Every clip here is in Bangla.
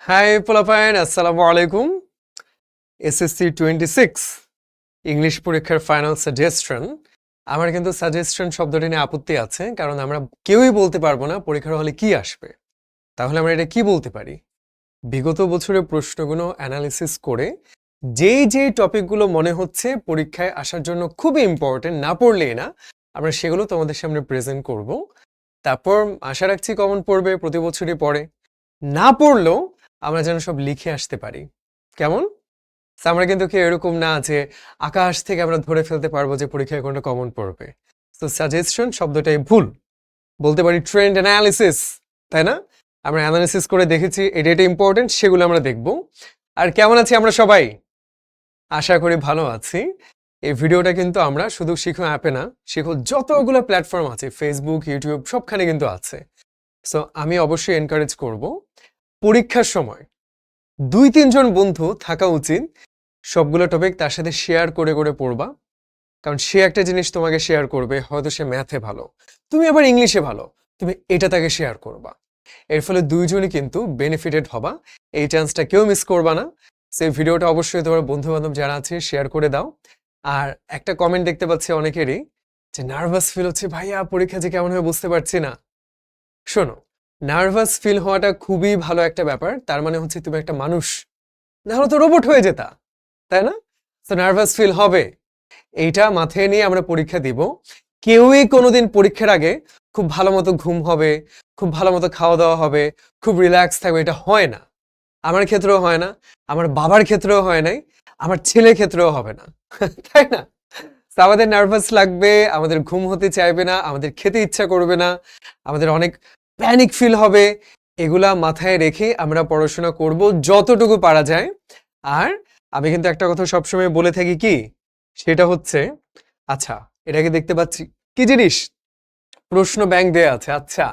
হাই পোলাপাইন, আসসালামু আলাইকুম। এসএসসি 26 ইংলিশ পরীক্ষার ফাইনাল সাজেশন। আমার কিন্তু সাজেশন শব্দটি নিয়ে আপত্তি আছে, কারণ আমরা কেউই বলতে পারবো না পরীক্ষার হলে কি আসবে। তাহলে আমরা এটা কি বলতে পারি? বিগত বছরের প্রশ্নগুলো অ্যানালিসিস করে যেই যেই টপিকগুলো মনে হচ্ছে পরীক্ষায় আসার জন্য খুবই ইম্পর্টেন্ট, না পড়লেই না, আমরা সেগুলো তোমাদের সামনে প্রেজেন্ট করব। তারপর আশা রাখছি কমন পড়বে, প্রতি বছরই পড়ে। না পড়লেও আমরা যেন সব লিখে আসতে পারি। কেমন? So, আমরা কিন্তু কেউ এরকম না যে আকাশ থেকে আমরা ধরে ফেলতে পারবো যে পরীক্ষায় কোনটা কমন পড়বে। তো সাজেশন শব্দটাই ভুল, বলতে পারি ট্রেন্ড অ্যানালিসিস, তাই না? আমরা অ্যানালিসিস করে দেখেছি এটা এটা ইম্পর্টেন্ট, সেগুলো আমরা দেখব। আর কেমন আছি আমরা সবাই? আশা করি ভালো আছি। এই ভিডিওটা কিন্তু আমরা শুধু শিখো অ্যাপে না, শিখো যতগুলো প্ল্যাটফর্ম আছে, ফেসবুক, ইউটিউব, সবখানে কিন্তু আছে। সো আমি অবশ্যই এনকারেজ করব, পরীক্ষার সময় 2-3 জন বন্ধু থাকা উচিত, সবগুলো টপিক তার সাথে শেয়ার করে করে পড়বা। কারণ সে একটা জিনিস তোমাকে শেয়ার করবে, হয়তো সে ম্যাথে ভালো, তুমি আবার ইংলিশে ভালো, তুমি এটা তাকে শেয়ার করবা। এর ফলে দুইজনই কিন্তু বেনিফিটেড হবা। এই চান্সটা কেউ মিস করবা না। সেই ভিডিওটা অবশ্যই তোমার বন্ধু বান্ধব যারা আছে শেয়ার করে দাও। আর একটা কমেন্ট দেখতে পাচ্ছি অনেকেরই, যে নার্ভাস ফিল হচ্ছে ভাইয়া, পরীক্ষা যে কেমন হবে বুঝতে পারছি না। শোনো, নার্ভাস ফিল হওয়াটা খুবই ভালো একটা ব্যাপার। তার মানে হচ্ছে তুমি একটা মানুষ, না হলে তো রোবট হয়ে যেতা, তাই না? তো নার্ভাস ফিল হবে, এইটা মাথায় নিয়ে আমরা পরীক্ষা দিব। কেউই কোনোদিন পরীক্ষার আগে খুব ভালো মতো ঘুম হবে, খুব ভালো মতো খাওয়া দাওয়া হবে, খুব রিল্যাক্স থাকবে, এটা হয় না। আমার ক্ষেত্রেও হয় না, আমার বাবার ক্ষেত্রেও হয় নাই, আমার ছেলের ক্ষেত্রেও হবে না। তাই না? তো আমাদের নার্ভাস লাগবে, আমাদের ঘুম হতে চাইবে না, আমাদের খেতে ইচ্ছা করবে না, আমাদের অনেক প্যানিক ফিল হবে। এগুলা মাথায় রেখে আমরা পড়াশোনা করব যতটুকু পারা যায়। আর আমি কিন্তু একটা কথা সবসময় বলে থাকি, কি সেটা হচ্ছে, আচ্ছা এটাকে দেখতে পাচ্ছি কি জিনিস, প্রশ্ন ব্যাংক দেয়া আছে। আচ্ছা,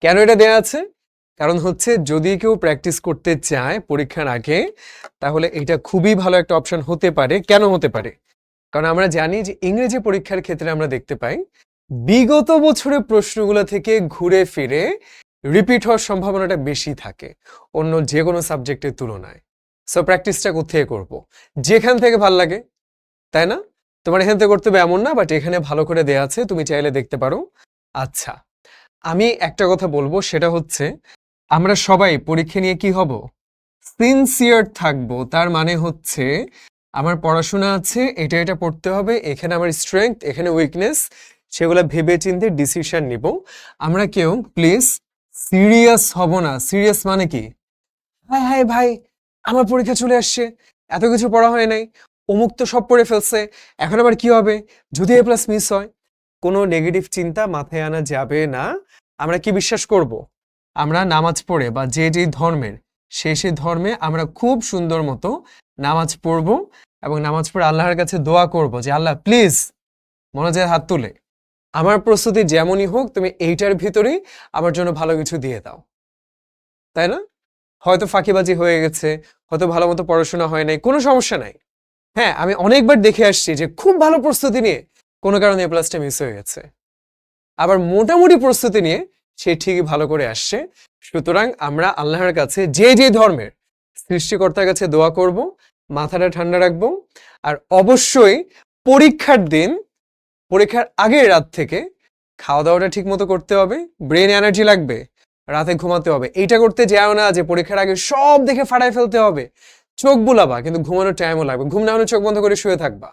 কেন এটা দেয়া আছে? কারণ হচ্ছে যদি কেউ প্র্যাকটিস করতে চায় পরীক্ষার আগে, তাহলে এটা খুবই ভালো একটা অপশন হতে পারে। কেন হতে পারে? কারণ আমরা জানি যে ইংরেজি পরীক্ষার ক্ষেত্রে আমরা দেখতে পাই বিগত বছরের প্রশ্নগুলো থেকে ঘুরে ফিরে রিপিট হওয়ার সম্ভাবনাটা বেশি থাকে অন্য যে কোনো সাবজেক্টের তুলনায়। সো প্র্যাকটিসটা কোথায় করব? যেখান থেকে ভাল লাগে, তাই না? তোমার এখান থেকে করতে হবে এমন না, বাট এখানে ভালো করে দেয়া আছে, তুমি চাইলে দেখতে পারো। আচ্ছা, আমি একটা কথা বলবো, সেটা হচ্ছে আমরা সবাই পরীক্ষা নিয়ে কি হব? সিনসিয়ার থাকবো। তার মানে হচ্ছে আমার পড়াশোনা আছে, এটা এটা পড়তে হবে, এখানে আমার স্ট্রেংথ, এখানে উইকনেস, সেগুলো ভেবে চিন্তে ডিসিশন নিব। আমরা কেউ প্লিজ সিরিয়াস হব না। সিরিয়াস মানে কি? হ্যাঁ হ্যাঁ ভাই, আমার পরীক্ষা চলে আসছে, এত কিছু পড়া হয় নাই, অমুক তো সব পড়ে ফেলছে, এখন আবার কি হবে যদি এ প্লাস মিস হয়? কোনো নেগেটিভ চিন্তা মাথায় আনা যাবে না। আমরা কি বিশ্বাস করব? আমরা নামাজ পড়ে বা যে যে ধর্মের, সেই ধর্মে আমরা খুব সুন্দর মতো নামাজ পড়ব, এবং নামাজ পড়ে আল্লাহর কাছে দোয়া করব যে আল্লাহ প্লিজ, মনোযোগের হাত তুলে, আমার প্রস্তুতি যেমনই হোক তুমি এইটার ভিতরেই আমার জন্য ভালো কিছু দিয়ে দাও। তাই না? হয়তো ফাঁকিবাজি হয়ে গেছে, হয়তো ভালো মতো পড়াশোনা হয় নাই, কোনো সমস্যা নাই। হ্যাঁ, আমি অনেকবার দেখে আসছি যে খুব ভালো প্রস্তুতি নিয়ে কোনো কারণে এ প্লাসটা মিস হয়ে গেছে, আবার মোটামুটি প্রস্তুতি নিয়ে সে ঠিকই ভালো করে আসছে। সুতরাং আমরা আল্লাহর কাছে যে যে ধর্মের, সৃষ্টিকর্তার কাছে দোয়া করব, মাথাটা ঠান্ডা রাখবো। আর অবশ্যই পরীক্ষার দিন, পরীক্ষার আগের রাত থেকে খাওয়া দাওয়াটা ঠিক মতো করতে হবে, ব্রেন এনার্জি লাগবে, রাতে ঘুমাতে হবে। এইটা করতে যাও না যে পরীক্ষার আগে সব দেখে ফাটায় ফেলতে হবে, চোখ বুলাবা কিন্তু ঘুমানোর টাইমও লাগবে, ঘুম না হলে চোখ বন্ধ করে শুয়ে থাকবা।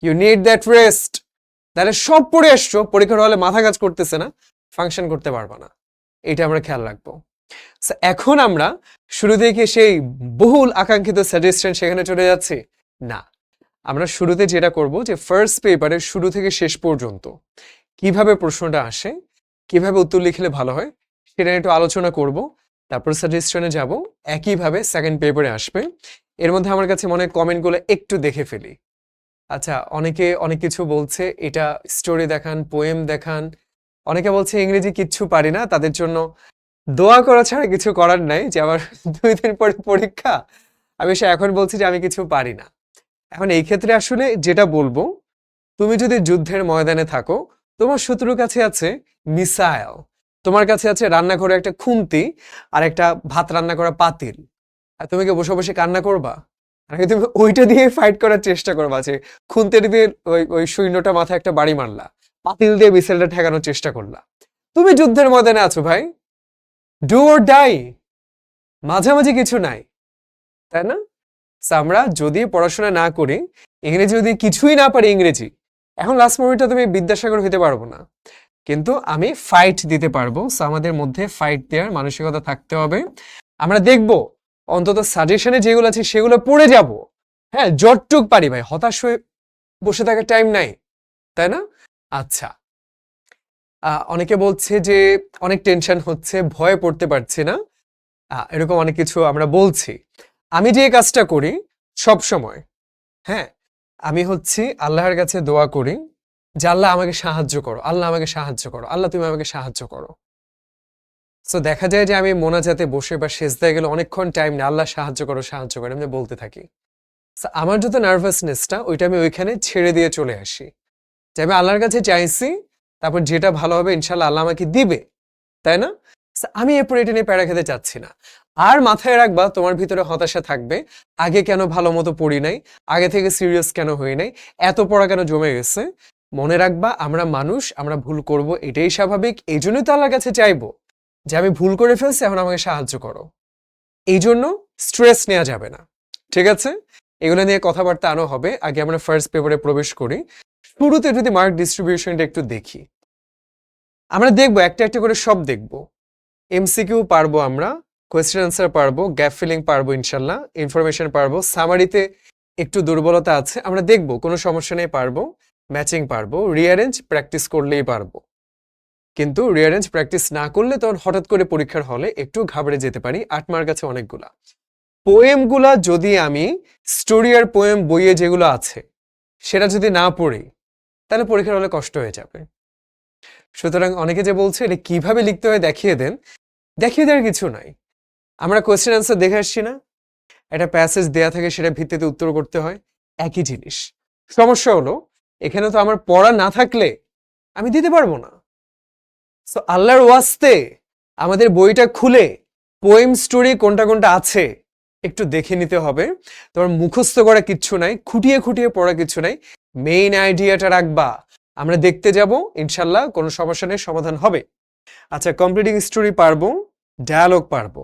You need that rest. তাহলে সব পড়ে আসছো, পরীক্ষার হলে মাথা কাজ করতেছে না, ফাংশন করতে পারবা না। এটা আমরা খেয়াল রাখবো। So, এখন আমরা শুরু থেকে সেই বহুল আকাঙ্ক্ষিত সাজেশন সেখানে চলে যাচ্ছি না। আমরা শুরুতে যেটা করব, যে ফার্স্ট পেপারের শুরু থেকে শেষ পর্যন্ত কিভাবে প্রশ্নটা আসে, কিভাবে উত্তর লিখলে ভালো হয়, সেটা নিয়ে একটু আলোচনা করব। তারপর সাজেশনে যাব, একইভাবে সেকেন্ড পেপারে আসবে। এর মধ্যে আমার কাছে মনে হয় কমেন্টগুলো একটু দেখে ফেলি। আচ্ছা, অনেকে অনেক কিছু বলছে, এটা স্টোরি দেখান, পোয়েম দেখান। অনেকে বলছে ইংরেজি কিচ্ছু পারি না, তাদের জন্য দোয়া করা ছাড়া কিছু করার নাই, যে আবার 2 দিন পরে পরীক্ষা, আমি সে এখন বলছি যে আমি কিছু পারি না। এখন এই ক্ষেত্রে আসলে যেটা বলবো, তুমি যদি যুদ্ধের ময়দানে থাকো, তোমার শত্রুর কাছে আছে মিসাইল, তোমার কাছে আছে রান্নাঘরে একটা খুন্তি আর একটা ভাত রান্না করা পাতিল। আর তুমি কি বসে বসে কান্না করবা, নাকি তুমি ওইটা দিয়ে ফাইট করার চেষ্টা করবা, যে খুন্তির দিয়ে ওই ওই সৈন্যটা মাথায় একটা বাড়ি মারলা, পাতিল দিয়ে বিসেলটা ঠেকানোর চেষ্টা করলা? তুমি যুদ্ধের ময়দানে আছো ভাই, ডু অর ডাই, মাঝামাঝি কিছু নাই, তাই না? So, আমরা যদি পড়াশোনা না করি, ইংরেজি যদি কিছুই না পারি ইংরেজি, এখন লাস্ট মুভিটা তুমি বিদ্যাসাগর হতে পারবো না, কিন্তু আমি ফাইট দিতে পারবো। সো আমাদের মধ্যে ফাইট দেওয়ার মানসিকতা থাকতে হবে। আমরা দেখব অন্তত সাজেশনে যেগুলো আছে সেগুলো পড়ে যাব। হ্যাঁ, যতটুক পারি ভাই, হতাশ হয়ে বসে থাকার টাইম নাই, তাই না? আচ্ছা, অনেকে বলছে যে অনেক টেনশন হচ্ছে, ভয়ে পড়তে পারছি না, এরকম অনেক কিছু আমরা বলছি। আমি যে কাজটা করি সব সময়, হ্যাঁ, আমি হচ্ছে আল্লাহর কাছে দোয়া করি যে আল্লাহ আমাকে সাহায্য করো, আল্লাহ আমাকে সাহায্য করো, আল্লাহ তুমি আমাকে সাহায্য করো। সো দেখা যায় যে আমি মোনাজাতে বসে বা সেজদায় গেলে অনেকক্ষণ টাইম নেই, আল্লাহ সাহায্য করো সাহায্য করো আমি বলতে থাকি। So, আমার যত নার্ভাসনেসটা ওইটা আমি ওইখানে ছেড়ে দিয়ে চলে আসি, যে আমি আল্লাহর কাছে চাইছি, তারপর যেটা ভালো হবে ইনশাল্লাহ আল্লাহ আমাকে দিবে, তাই না? So, আমি এরপর এটা নিয়ে প্যারা খেতে চাচ্ছি না। আর মাথায় রাখবা, তোমার ভিতরে হতাশা থাকবে, আগে কেন ভালো মতো পড়ি নাই, আগে থেকে সিরিয়াস কেন হই নাই, এত পড়া কেন জমে গেছে। মনে রাখবা, আমরা মানুষ, আমরা ভুল করব, এটাই স্বাভাবিক। এই জন্যই তো আল্লাহর কাছে চাইবো যে আমি ভুল করে ফেলছি, এখন আমাকে সাহায্য করো। এই জন্য স্ট্রেস নেওয়া যাবে না, ঠিক আছে? এগুলো নিয়ে কথাবার্তা আনো হবে। আগে আমরা ফার্স্ট পেপারে প্রবেশ করি। শুরুতে যদি মার্ক ডিস্ট্রিবিউশনটা একটু দেখি, আমরা দেখবো একটা একটা করে সব দেখবো। এমসিকিউ পারবো আমরা, কোয়েশ্চেন আনসার পারবো, গ্যাপ ফিলিং পারবো ইনশাল্লাহ, ইনফরমেশন পারবো, সামারিতে একটু দুর্বলতা আছে আমরা দেখবো, কোনো সমস্যা নেই, পারবো। ম্যাচিং পারবো, রিঅ্যারেঞ্জ প্র্যাকটিস করলেই পারবো। কিন্তু রিঅ্যারেঞ্জ প্র্যাকটিস না করলে তখন হঠাৎ করে পরীক্ষার হলে একটু ঘাবড়ে যেতে পারি। 8 মার্ক আছে অনেকগুলা। পোয়েমগুলা যদি আমি স্টোরি আর পোয়েম বইয়ে যেগুলো আছে সেটা যদি না পড়ি, তাহলে পরীক্ষার হলে কষ্ট হয়ে যাবে। সুতরাং অনেকে যে বলছে এটা কিভাবে লিখতে হয় দেখিয়ে দেন, দেখিয়ে দেওয়ার কিছু নাই। আমরা কোয়েশ্চেন আনসার দেখে আসছি না, একটা প্যাসেজ দেয়া থাকে, সেটা ভিত্তিতে উত্তর করতে হয়, একই জিনিস। সমস্যা হলো এখানে তো আমার পড়া না থাকলে আমি দিতে পারবো না। সো আল্লাহর ওয়াস্তে আমাদের বইটা খুলে পোয়েম স্টোরি কোনটা কোনটা আছে একটু দেখে নিতে হবে। তোমার মুখস্থ করা কিচ্ছু নাই, খুঁটিয়ে খুঁটিয়ে পড়া কিছু নাই, মেইন আইডিয়াটা রাখবা। আমরা দেখতে যাব, ইনশাল্লাহ কোনো সমস্যা নেই, সমাধান হবে। আচ্ছা, কমপ্লিটিং স্টোরি পারবো, ডায়ালগ পারবো।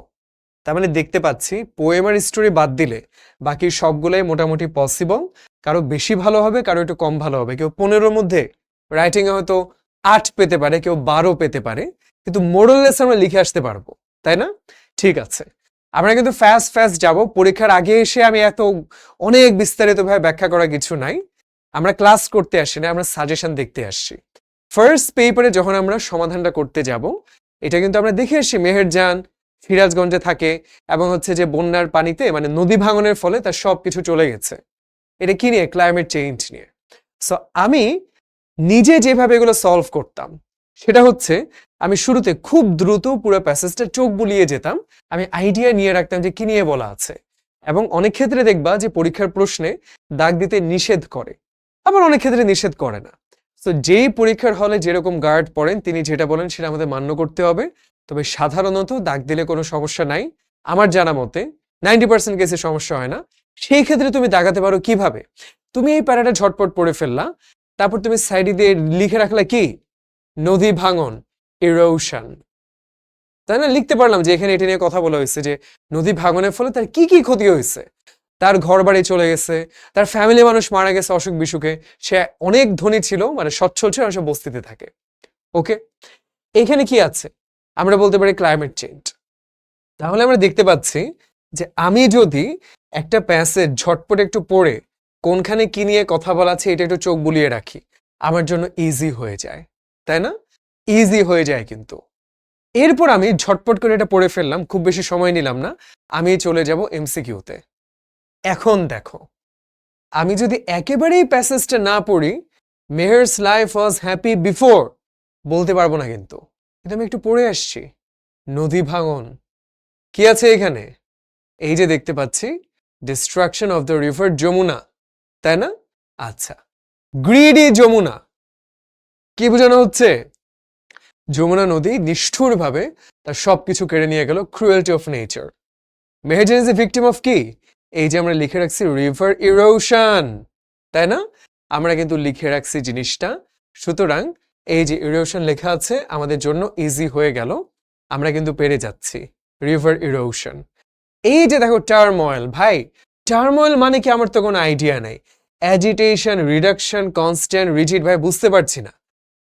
তার মানে দেখতে পাচ্ছি পোয়েম আর স্টোরি বাদ দিলে বাকি সবগুলাই মোটামুটি পসিবল। কারো বেশি ভালো হবে, কারো একটু কম ভালো হবে। কেউ 15 মধ্যে রাইটিং এ হয়তো 8 পেতে পারে, কেউ 12 পেতে পারে, কিন্তু মোরাললেস আমরা লিখে আসতে পারবো, তাই না? ঠিক আছে, আমরা কিন্তু ফাস্ট ফাস্ট যাব। পরীক্ষার আগে এসে আমি এত অনেক বিস্তারিতভাবে ব্যাখ্যা করা কিছু নাই। আমরা ক্লাস করতে আসছি না, আমরা সাজেশন দেখতে আসছি। ফার্স্ট পেপারে যখন আমরা সমাধানটা করতে যাব, এটা কিন্তু আমরা দেখে আসছি মেহেরজান সিরাজগঞ্জে থাকে এবং হচ্ছে যে বন্যার পানিতে মানে নদী ভাঙনের ফলে তার সবকিছু চলে গেছে। এটা কি নিয়ে? ক্লাইমেট চেঞ্জ নিয়ে। সো আমি নিজে যেভাবে এগুলো সলভ করতাম সেটা হচ্ছে আমি শুরুতে খুব দ্রুত পুরো প্যাসেজটা চোখ বুলিয়ে যেতাম, আমি আইডিয়া নিয়ে রাখতাম যে কি নিয়ে বলা আছে। এবং অনেক ক্ষেত্রে দেখবা যে পরীক্ষার প্রশ্নে দাগ দিতে নিষেধ করে, আবার অনেক ক্ষেত্রে নিষেধ করে না। তো যেই পরীক্ষার হলে যেরকম গার্ড পড়েন তিনি যেটা বলেন সেটা আমাদের মান্য করতে হবে। তবে সাধারণত দাগ দিলে কোনো সমস্যা নাই, আমার জানা মতে 90% কেসে সমস্যা হয় না। সেই ক্ষেত্রে তুমি দাগাতে পারো কিভাবে? তুমি এই প্যারাটা ঝটপট পড়ে ফেললা, তারপর তুমি সাইডে দিয়ে লিখে রাখলা কি নদী ভাঙন, ইরোশন, তাই না? লিখতে পারলাম যে এখানে এটা নিয়ে কথা বলা হয়েছে যে নদী ভাঙনের ফলে তার কি কি ক্ষতি হয়েছে। তার ঘর বাড়ি চলে গেছে, তার ফ্যামিলি মানুষ মারা গেছে অসুখ বিসুখে, সে অনেক ধনী ছিল, মানে সচ্ছল ছিল, সে বস্তিতে থাকে। ওকে, এখানে কি আছে? আমরা বলতে পারি ক্লাইমেট চেঞ্জ। তাহলে আমরা দেখতে পাচ্ছি যে আমি যদি একটা প্যাসেজ ঝটপট একটু পড়ে কোনখানে কি নিয়ে কথা বলা আছে এটা একটু চোখ বুলিয়ে রাখি, আমার জন্য ইজি হয়ে যায়, তাই না? ইজি হয়ে যায়। কিন্তু এরপর আমি ঝটপট করে এটা পড়ে ফেললাম, খুব বেশি সময় নিলাম না, আমি চলে যাব এমসিকিউতে। এখন দেখো, আমি যদি একেবারেই প্যাসেজটা না পড়ি, Meher's life was happy before বলতে পারবো না, কিন্তু কিন্তু আমি একটু পড়ে আসছি। নদী ভাঙন কি আছে এখানে? এই যে দেখতে পাচ্ছি destruction of the river Jamuna, তাই না? আচ্ছা, গ্রিডি যমুনা কি বোঝানো হচ্ছে? যমুনা নদী নিষ্ঠুরভাবে তার সবকিছু কেড়ে নিয়ে গেল, cruelty of nature. Meherjaan is a victim of কি? এই যে আমরা লিখে রাখছি রিভার ইরোশন, তাই না? আমরা কিন্তু লিখে রাখছি জিনিসটা, সুতরাং এই যে ইরোশন লেখা আছে আমাদের জন্য ইজি হয়ে গেল, আমরা কিন্তু পেরে যাচ্ছি রিভার ইরোশন। এই যে দেখো টার্ময়েল, ভাই টার্ময়েল মানে কি আমার তো কোনো আইডিয়া নাই। অ্যাজিটেশন, রিডাকশন, কনস্ট্যান্ট, রিজিড, ভাই বুঝতে পারছি না।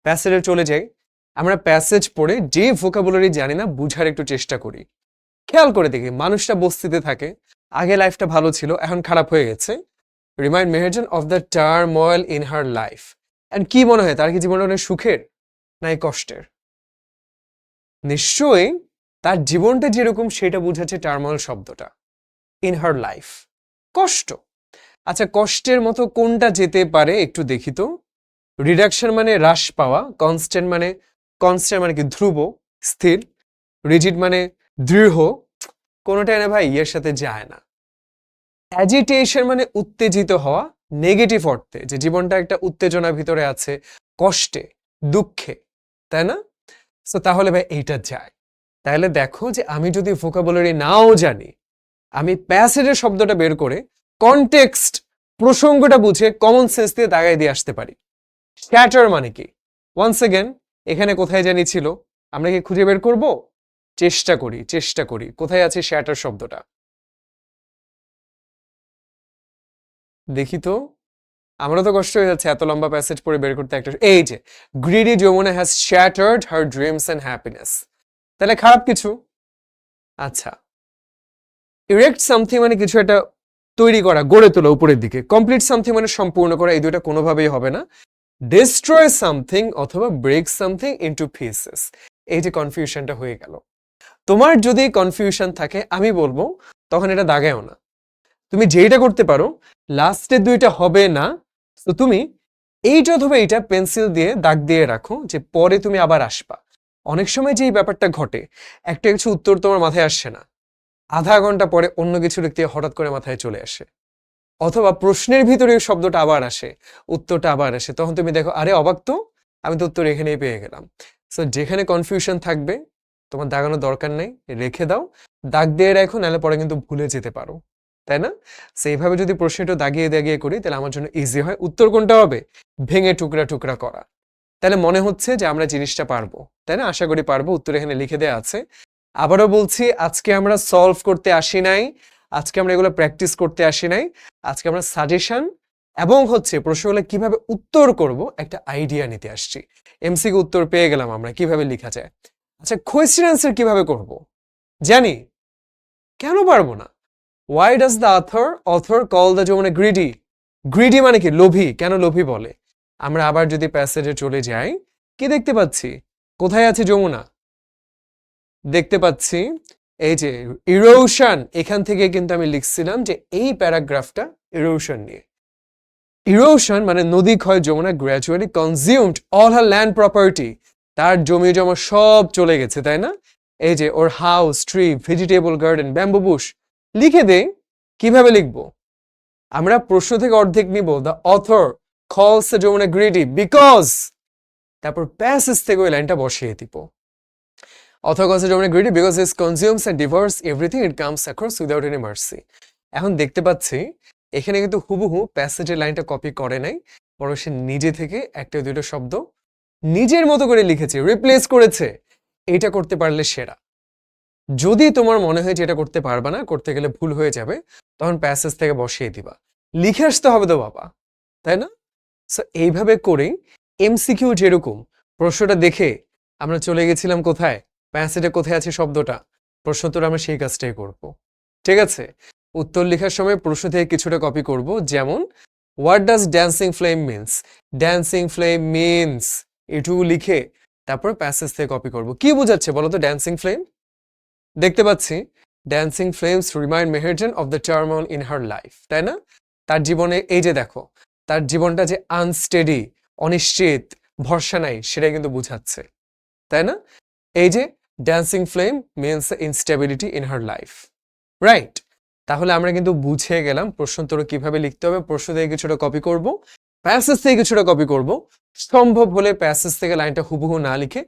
প্যাসেজে চলে যাই, আমরা প্যাসেজ পড়ে যে ভোকাবুলারি জানি না বুঝার একটু চেষ্টা করি। খেয়াল করে দেখি মানুষটা বস্তিতে থাকে, আগে লাইফটা ভালো ছিল এখন খারাপ হয়ে গেছে। Remind Meherjan of the turmoil in her life. And কি মনে হয় তার কি জীবনটা অনেক সুখের নাই কষ্টের? নিশ্চয়ই তার জীবনটা যেরকম সেটা বুঝাচ্ছে টার্ময়েল শব্দটা। ইন হার লাইফ কষ্ট। আচ্ছা কষ্টের মতো কোনটা যেতে পারে একটু দেখি তো। রিডাকশন মানে হ্রাস পাওয়া, কনস্ট্যান্ট মানে কি ধ্রুব স্থির, রিজিড মানে দৃঢ়, কোনোটা এনে ভাই ইয়ের সাথে যায় না। অ্যাজিটেশন মানে উত্তেজিত হওয়া, নেগেটিভ অর্থে যে জীবনটা একটা উত্তেজনার ভিতরে আছে, কষ্টে, দুঃখে, তাই না? সো তাহলে ভাই এইটা যায়। তাহলে দেখো যে আমি যদি ভোকাবুলারি নাও জানি, আমি প্যাসেজের শব্দটা বের করে কনটেক্সট, প্রসঙ্গটা বুঝে কমন সেন্স দিয়ে দাগায় দিয়ে আসতে পারি। শ্যাটার মানে কি? ওয়ান্স এগেন এখানে কোথায় জানি ছিল, আমরা কি খুঁজে বের করব? চেষ্টা করি কোথায় আছে শ্যাটার শব্দটা। দেখি তো, আমারও তো কষ্ট হয়ে যাচ্ছে এত লম্বা প্যাসেজ পড়ে বের করতে একটা। এই যে greedy Jamuna has shattered her dreams and happiness, তাহলে খারাপ কিছু। আচ্ছা ইরেক্ট সামথিং মানে কিছু একটা তৈরি করা, গড়ে তোলা উপরের দিকে। কমপ্লিট সামথিং মানে সম্পূর্ণ করা, এই দুইটা কোনোভাবেই হবে না। ডিস্ট্রয় সামথিং অথবা ব্রেক সামথিং ইনটু পিসেস, এই যে কনফিউশনটা হয়ে গেল। তোমার যদি কনফিউশন থাকে আমি বলবো তখন এটা দাগায়ও না। তুমি যেইটা করতে পারো লাস্টের দুইটা হবে না, তো তুমি এইটা অথবা এইটা পেন্সিল দিয়ে দাগ দিয়ে রাখো যে পরে তুমি আবার আসবা। অনেক সময় যে এই ব্যাপারটা ঘটে, একটা কিছু উত্তর তোমার মাথায় আসছে না, আধা ঘন্টা পরে অন্য কিছু লিখতে হঠাৎ করে মাথায় চলে আসে, অথবা প্রশ্নের ভিতরে এই শব্দটা আবার আসে, উত্তরটা আবার আসে, তখন তুমি দেখো আরে অবাক তো, আমি তো উত্তর এখানেই পেয়ে গেলাম। সো যেখানে কনফিউশন থাকবে তোমার দাগানোর দরকার নেই, রেখে দাও, দাগ দিয়ে রাখো, নাহলে পরে কিন্তু ভুলে যেতে পারো, তাই না? সেইভাবে যদি প্রশ্নটা দাগিয়ে দাগিয়ে করি তাহলে আমার জন্য ইজি হয়। উত্তর কোনটা হবে? ভেঙে টুকরা টুকরা করা। তাহলে মনে হচ্ছে যে আমরা জিনিসটা পারবো, তাই না? আশা করি পারবো, উত্তর এখানে লিখে দেওয়া আছে। আবারও বলছি আজকে আমরা সলভ করতে আসি নাই, আজকে আমরা এগুলো প্র্যাকটিস করতে আসি নাই, আজকে আমরা সাজেশন এবং হচ্ছে প্রশ্নগুলো কিভাবে উত্তর করব একটা আইডিয়া নিতে আসছি। এমসিকিউ উত্তর পেয়ে গেলাম আমরা কিভাবে লেখা যায়। আচ্ছা কোয়েশ্চেন আনসার কিভাবে করব জানি, কেন পারবো না? Why does the author call the Jamuna greedy? Greedy মানে কি? লোভী। কেন লোভী বলে? আমরা আবার যদি প্যাসেজে চলে যাই, কি দেখতে পাচ্ছি? কোথায় আছে যমুনা? দেখতে পাচ্ছি এই যে ইরোশন, এখান থেকে কিন্তু আমি লিখছিলাম যে এই প্যারাগ্রাফটা ইরোশন নিয়ে। ইরোশন মানে নদী ক্ষয়, Jamuna gradually consumed all her land property, তার জমি জমা সব চলে গেছে, তাই না? এই যে ওর house, tree, vegetable garden, bamboo bush. লিখে দেই, কিভাবে লিখবো? আমরা প্রশ্ন থেকে অর্ধেক নিব, the author calls the Jamuna greedy because, তারপর প্যাসেজ থেকে ওই লাইনটা বসিয়ে দিব। Author calls the Dominic greedy because it consumes and devours everything it comes across without any mercy. এখন দেখতে পাচ্ছি এখানে কিন্তু হুবহু প্যাসেজের লাইনটা কপি করে নাই, বরং সে নিজে থেকে একটা দুটো শব্দ নিজের মতো করে লিখেছে, রিপ্লেস করেছে। এটা করতে পারলে সেরা। যদি তোমার মনে হয় যে এটা করতে পারবা না, করতে গেলে ভুল হয়ে যাবে, তখন প্যাসেজ থেকে বসিয়ে দিবা, লিখে আসতে হবে তো বাবা, তাই না? সো এইভাবে করেই এমসিকিউ যেরকম প্রশ্নটা দেখে আমরা চলে গেছিলাম কোথায়, প্যাসেজে কোথায় আছে শব্দটা, প্রশ্নোত্তর আমরা সেই কাজটাই করব। ঠিক আছে? উত্তর লেখার সময় প্রশ্ন থেকে কিছুটা কপি করব, যেমন what does dancing flame means? Dancing flame means এটুকু লিখে তারপর প্যাসেজ থেকে কপি করব। কি বোঝাচ্ছে বলো তো ড্যান্সিং ফ্লেম? দেখতে পাচ্ছি dancing flames remind Meherjan of the turmoil in her life, তাই না? তার জীবনে এই যে দেখো তার জীবনটা যে আনস্টেডি, অনিশ্চিত, ভরসা নাই, সেটাই কিন্তু বুঝাচ্ছে, তাই না? এই যে dancing flame means instability in her life, right? তাহলে আমরা কিন্তু বুঝে গেলাম প্রশ্নোত্তর কিভাবে লিখতে হবে। প্রশ্ন থেকে কিছুটা কপি করব, প্যাসেজ থেকে কিছুটা কপি করব, সম্ভব হলে প্যাসেজ থেকে লাইনটা হুবহু না লিখে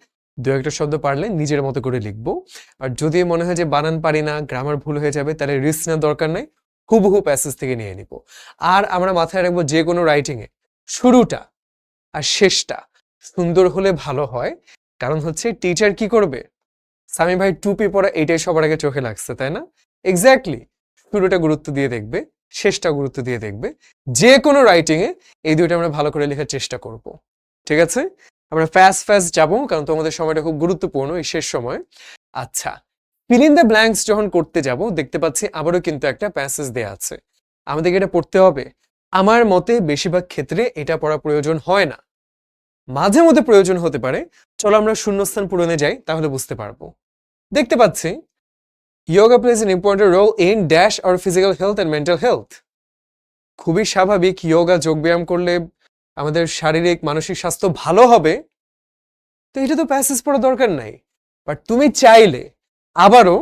দু একটা শব্দ পারলে নিজের মতো করে লিখবো। আর যদি মনে হয় যে বানান পারি না, গ্রামার ভুল হয়ে যাবে, তাহলে রিস্ক নেওয়ার দরকার নাই, হুবহু প্যাসেজ থেকে নিয়ে নিব। আর আমরা মাথায় রাখবো যে কোনো রাইটিং এ শুরুটা আর শেষটা সুন্দর হলে ভালো হয়। কারণ হচ্ছে টিচার কি করবে, সামি ভাই টুপি পরা এটাই সবার আগে চোখে লাগছে, তাই না? এক্স্যাক্টলি, শুরুটা গুরুত্ব দিয়ে দেখবে, শেষটা গুরুত্ব দিয়ে দেখবে। যে কোনো রাইটিং এ এই দুইটা আমরা ভালো করে লেখার চেষ্টা করব। ঠিক আছে, আমরা ফাস্ট ফাস্ট যাবো, কারণ তোমাদের সময়টা খুব গুরুত্বপূর্ণ, এই শেষ সময়। আচ্ছা, ফিল ইন দ্য ব্ল্যাঙ্কস যখন করতে যাব, দেখতে পাচ্ছি আবারও কিন্তু একটা প্যাসেজ দেয়া আছে, আমাদেরকে এটা পড়তে হবে। আমার মতে বেশিরভাগ ক্ষেত্রে এটা পড়া প্রয়োজন হয় না, মাঝে মধ্যে প্রয়োজন হতে পারে। চলো আমরা শূন্যস্থান পূরণে যাই, তাহলে বুঝতে পারবো। দেখতে পাচ্ছি yoga plays an important role in dash our physical health and mental health. খুবই স্বাভাবিক, যোগা যোগব্যায়াম করলে আমাদের শারীরিক মানসিক স্বাস্থ্য ভালো হবে, তো এটা তো প্যাসেজ পড়া দরকার নাই। বাট তুমি চাইলে আবারও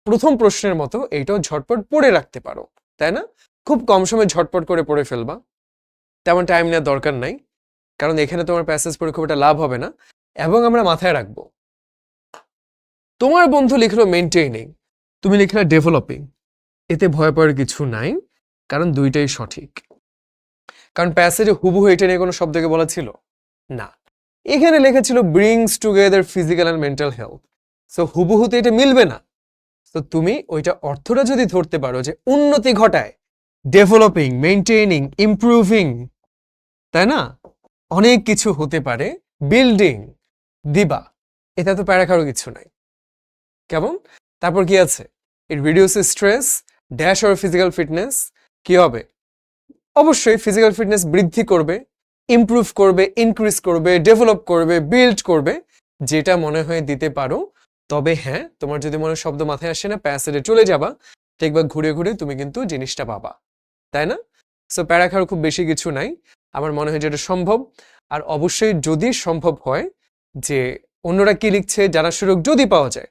প্রথম প্রশ্নের মতো এইটাও ঝটপট পড়ে রাখতে পারো, তাই না? খুব কম সময় ঝটপট করে পড়ে ফেলবা, তেমন টাইম নেওয়ার দরকার নাই, কারণ এখানে তোমার প্যাসেজ পড়ে খুব একটা লাভ হবে না। এবং আমরা মাথায় রাখবো, তোমার বন্ধু লিখলো মেইনটেইনিং, তুমি লিখলে ডেভেলপিং, এতে ভয় পাওয়ার কিছু নাই, কারণ দুইটাই সঠিক। কারণ প্যাসেজে হুবহু এটা নিয়ে কোনো শব্দকে বলা ছিল না, এখানে লেখা ছিল brings together physical and mental health. So হুবহুতে এটা মিলবে না। তো তুমি ওইটা অর্থটা যদি ধরতে পারো যে উন্নতি ঘটায়, ডেভেলপিং, মেইনটেইনিং, ইমপ্রুভিং, তাই না, অনেক কিছু হতে পারে, বিল্ডিং দিবা, এটা তো প্যারা কারো কিছু নাই। কেমন? তারপর কি আছে, ইট reduces stress, dash or physical fitness, কি হবে? অবশ্যই ফিজিক্যাল ফিটনেস বৃদ্ধি করবে, ইমপ্রুভ করবে, ইনক্রিজ করবে, ডেভেলপ করবে, বিল্ড করবে, যেটা মনে হয় দিতে পারো। তবে হ্যাঁ, তোমার যদি মনে শব্দ মাথায় আসে না, প্যাসেজে চলে যাবা, দেখবা ঘুরে ঘুরে তুমি কিন্তু জিনিসটা পাবা, তাই না? সো প্যারা খাওয়ার খুব বেশি কিছু নাই, আমার মনে হয় যেটা সম্ভব। আর অবশ্যই যদি সম্ভব হয় যে অন্যরা কি লিখছে জানার সুযোগ যদি পাওয়া যায়,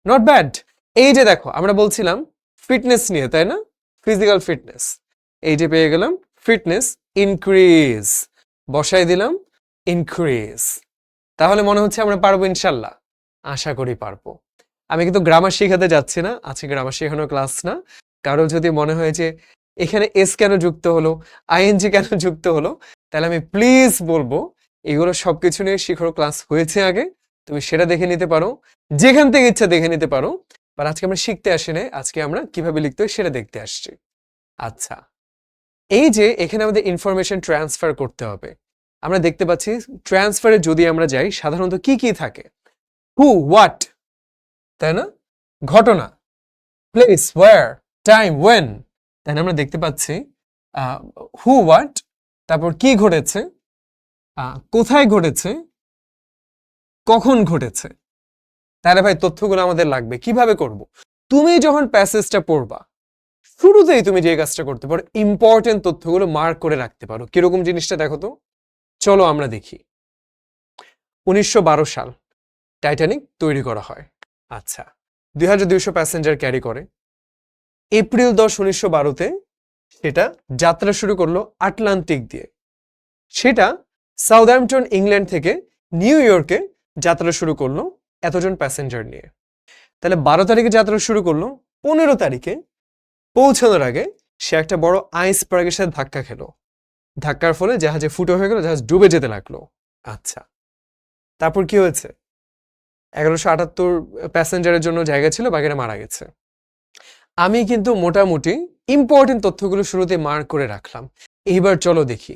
নট ব্যাড। এই যে দেখো, আমরা বলছিলাম ফিটনেস নিয়ে, তাই না, ফিজিক্যাল ফিটনেস, এই যে পেয়ে গেলাম ফিটনেস ইনক্রিজ, বসাই দিলাম ইনক্রিজ। তাহলে মনে হচ্ছে আমরা পারবো ইনশাল্লাহ, আশা করি পারবো। আমি কিন্তু গ্রামার শেখাতে যাচ্ছি না, আজকে গ্রামার শেখানোর ক্লাস না। কারো যদি মনে হয় যে এখানে এস কেন যুক্ত হলো, আইএনজি কেন যুক্ত হলো, তাহলে আমি প্লিজ বলবো এগুলো সবকিছু নিয়ে শিখার ক্লাস হয়েছে আগে, তুমি সেটা দেখে নিতে পারো, যেখান থেকে ইচ্ছা দেখে নিতে পারো। আর আজকে আমরা শিখতে আসি না, আজকে আমরা কিভাবে লিখতে হয় সেটা দেখতে আসছি। আচ্ছা, এই যে এখানে আমাদের ইনফরমেশন ট্রান্সফার করতে হবে, আমরা দেখতে পাচ্ছি ট্রান্সফারে যদি আমরা যাই সাধারণত কি কি থাকে, হু, হোয়াট, তাই না, ঘটনা, প্লেস, ওয়্যার, টাইম, ওয়েন, তাই না? আমরা দেখতে পাচ্ছি হু, হোয়াট, তারপর কি ঘটেছে, কোথায় ঘটেছে, কখন ঘটেছে। তাহলে ভাই তথ্যগুলো আমাদের লাগবে, কিভাবে করব? তুমি যখন প্যাসেজটা পড়বা, শুরুতেই তুমি যে কাজটা করতে পারো, ইম্পর্টেন্ট তথ্যগুলো মার্ক করে রাখতে পারো। কিরকম জিনিসটা দেখো তো, চলো আমরা দেখি। 1912 সাল টাইটানিক তৈরি করা হয়। আচ্ছা, 2200 প্যাসেঞ্জার ক্যারি করে। এপ্রিল 10, 1912-তে সেটা যাত্রা শুরু করলো আটলান্টিক দিয়ে। সেটা সাউদাম্পটন, ইংল্যান্ড থেকে নিউ ইয়র্কে যাত্রা শুরু করলো এতজন প্যাসেঞ্জার নিয়ে। তাহলে 12 তারিখে যাত্রা শুরু করলো, 15 তারিখে পৌঁছানোর আগে সে একটা বড় আইসবার্গের সাথে ধাক্কা খেলো। ধাক্কার ফলে জাহাজে ফুটো হয়ে গেল, জাহাজ ডুবে যেতে লাগলো। আচ্ছা, তারপর কি হয়েছে? 1178 প্যাসেঞ্জারের জন্য জায়গা ছিল, বাকিরা মারা গেছে। আমি কিন্তু মোটামুটি ইম্পর্টেন্ট তথ্যগুলো শুরুতে মার্ক করে রাখলাম। এইবার চলো দেখি